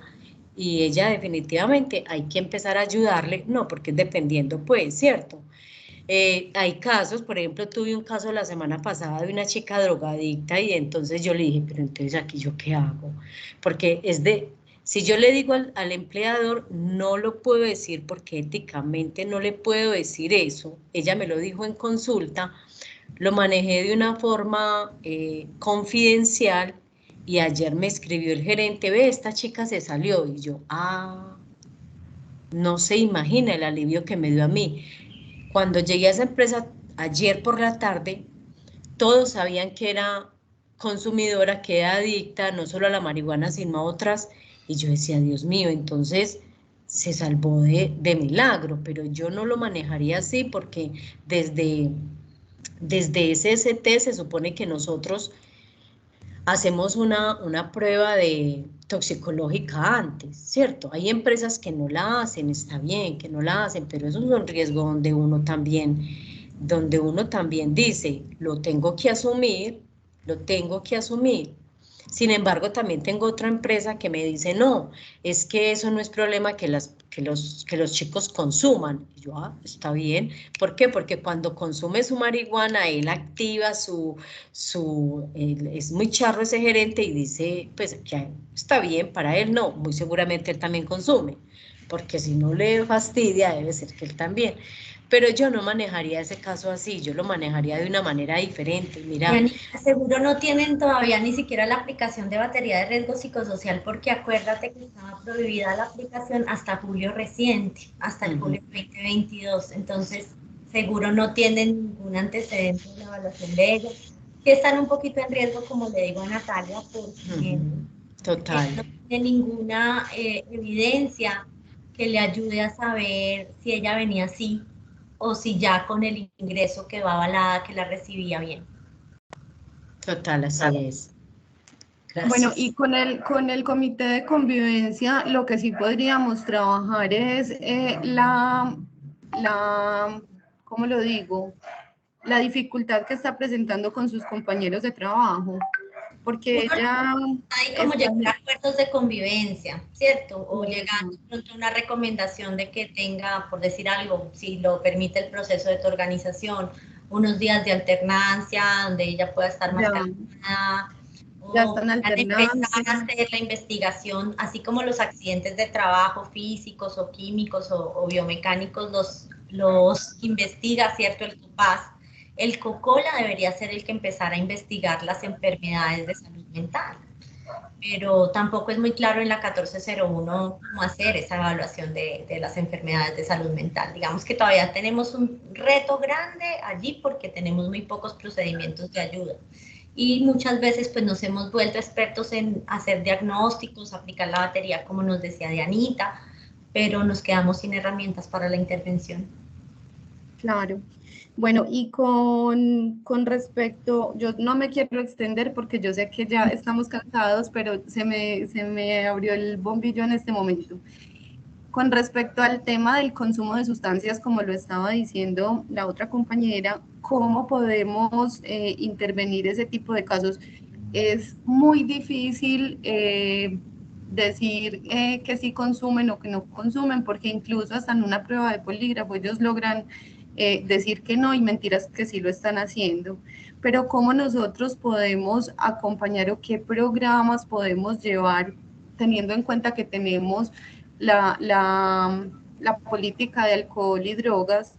y ella definitivamente hay que empezar a ayudarle, no, porque es dependiendo, pues, ¿cierto? Hay casos, por ejemplo, tuve un caso la semana pasada de una chica drogadicta y entonces yo le dije, pero entonces aquí yo qué hago, porque si yo le digo al empleador, no lo puedo decir porque éticamente no le puedo decir eso, ella me lo dijo en consulta, lo manejé de una forma confidencial. Y ayer me escribió el gerente, ve, esta chica se salió. Y yo, no se imagina el alivio que me dio a mí. Cuando llegué a esa empresa ayer por la tarde, todos sabían que era consumidora, que era adicta, no solo a la marihuana, sino a otras. Y yo decía, Dios mío, entonces se salvó de milagro, pero yo no lo manejaría así porque desde SST se supone que nosotros hacemos una prueba de toxicológica antes, ¿cierto? Hay empresas que no la hacen, está bien que no la hacen, pero eso es un riesgo donde uno también dice, lo tengo que asumir. Sin embargo, también tengo otra empresa que me dice, no, es que eso no es problema que los chicos consuman. Y yo, está bien. ¿Por qué? Porque cuando consume su marihuana, él activa es muy charro ese gerente y dice, pues que está bien, para él no, muy seguramente él también consume, porque si no le fastidia, debe ser que él también. Pero yo no manejaría ese caso así, yo lo manejaría de una manera diferente. Mira, seguro no tienen todavía ni siquiera la aplicación de batería de riesgo psicosocial porque acuérdate que estaba prohibida la aplicación hasta julio reciente, hasta el julio 2022. Entonces, seguro no tienen ningún antecedente de la evaluación de ellos, que están un poquito en riesgo, como le digo a Natalia, porque total. no tiene ninguna evidencia que le ayude a saber si ella venía así o si ya con el ingreso que va avalada, que la recibía bien. Total, así es. Gracias. Bueno, y con el comité de convivencia, lo que sí podríamos trabajar es ¿cómo lo digo? La dificultad que está presentando con sus compañeros de trabajo, porque ella... Hay como llegar a acuerdos de convivencia, ¿cierto? O llegar a una recomendación de que tenga, por decir algo, si lo permite el proceso de tu organización, unos días de alternancia donde ella pueda estar más calmada. Ya están alternando. Empezar a hacer la investigación, así como los accidentes de trabajo físicos o químicos o biomecánicos los investiga, ¿cierto? El COPAS. El COCOLA debería ser el que empezara a investigar las enfermedades de salud mental, pero tampoco es muy claro en la 1401 cómo hacer esa evaluación de las enfermedades de salud mental. Digamos que todavía tenemos un reto grande allí porque tenemos muy pocos procedimientos de ayuda. y muchas veces pues nos hemos vuelto expertos en hacer diagnósticos, aplicar la batería como nos decía Dianita, pero nos quedamos sin herramientas para la intervención. Claro. Bueno, y con respecto, yo no me quiero extender porque yo sé que ya estamos cansados, pero se me abrió el bombillo en este momento. Con respecto al tema del consumo de sustancias, como lo estaba diciendo la otra compañera, ¿cómo podemos intervenir ese tipo de casos? Es muy difícil decir que sí consumen o que no consumen, porque incluso hasta en una prueba de polígrafo ellos logran decir que no y mentiras que sí lo están haciendo. Pero ¿cómo nosotros podemos acompañar o qué programas podemos llevar teniendo en cuenta que tenemos la política de alcohol y drogas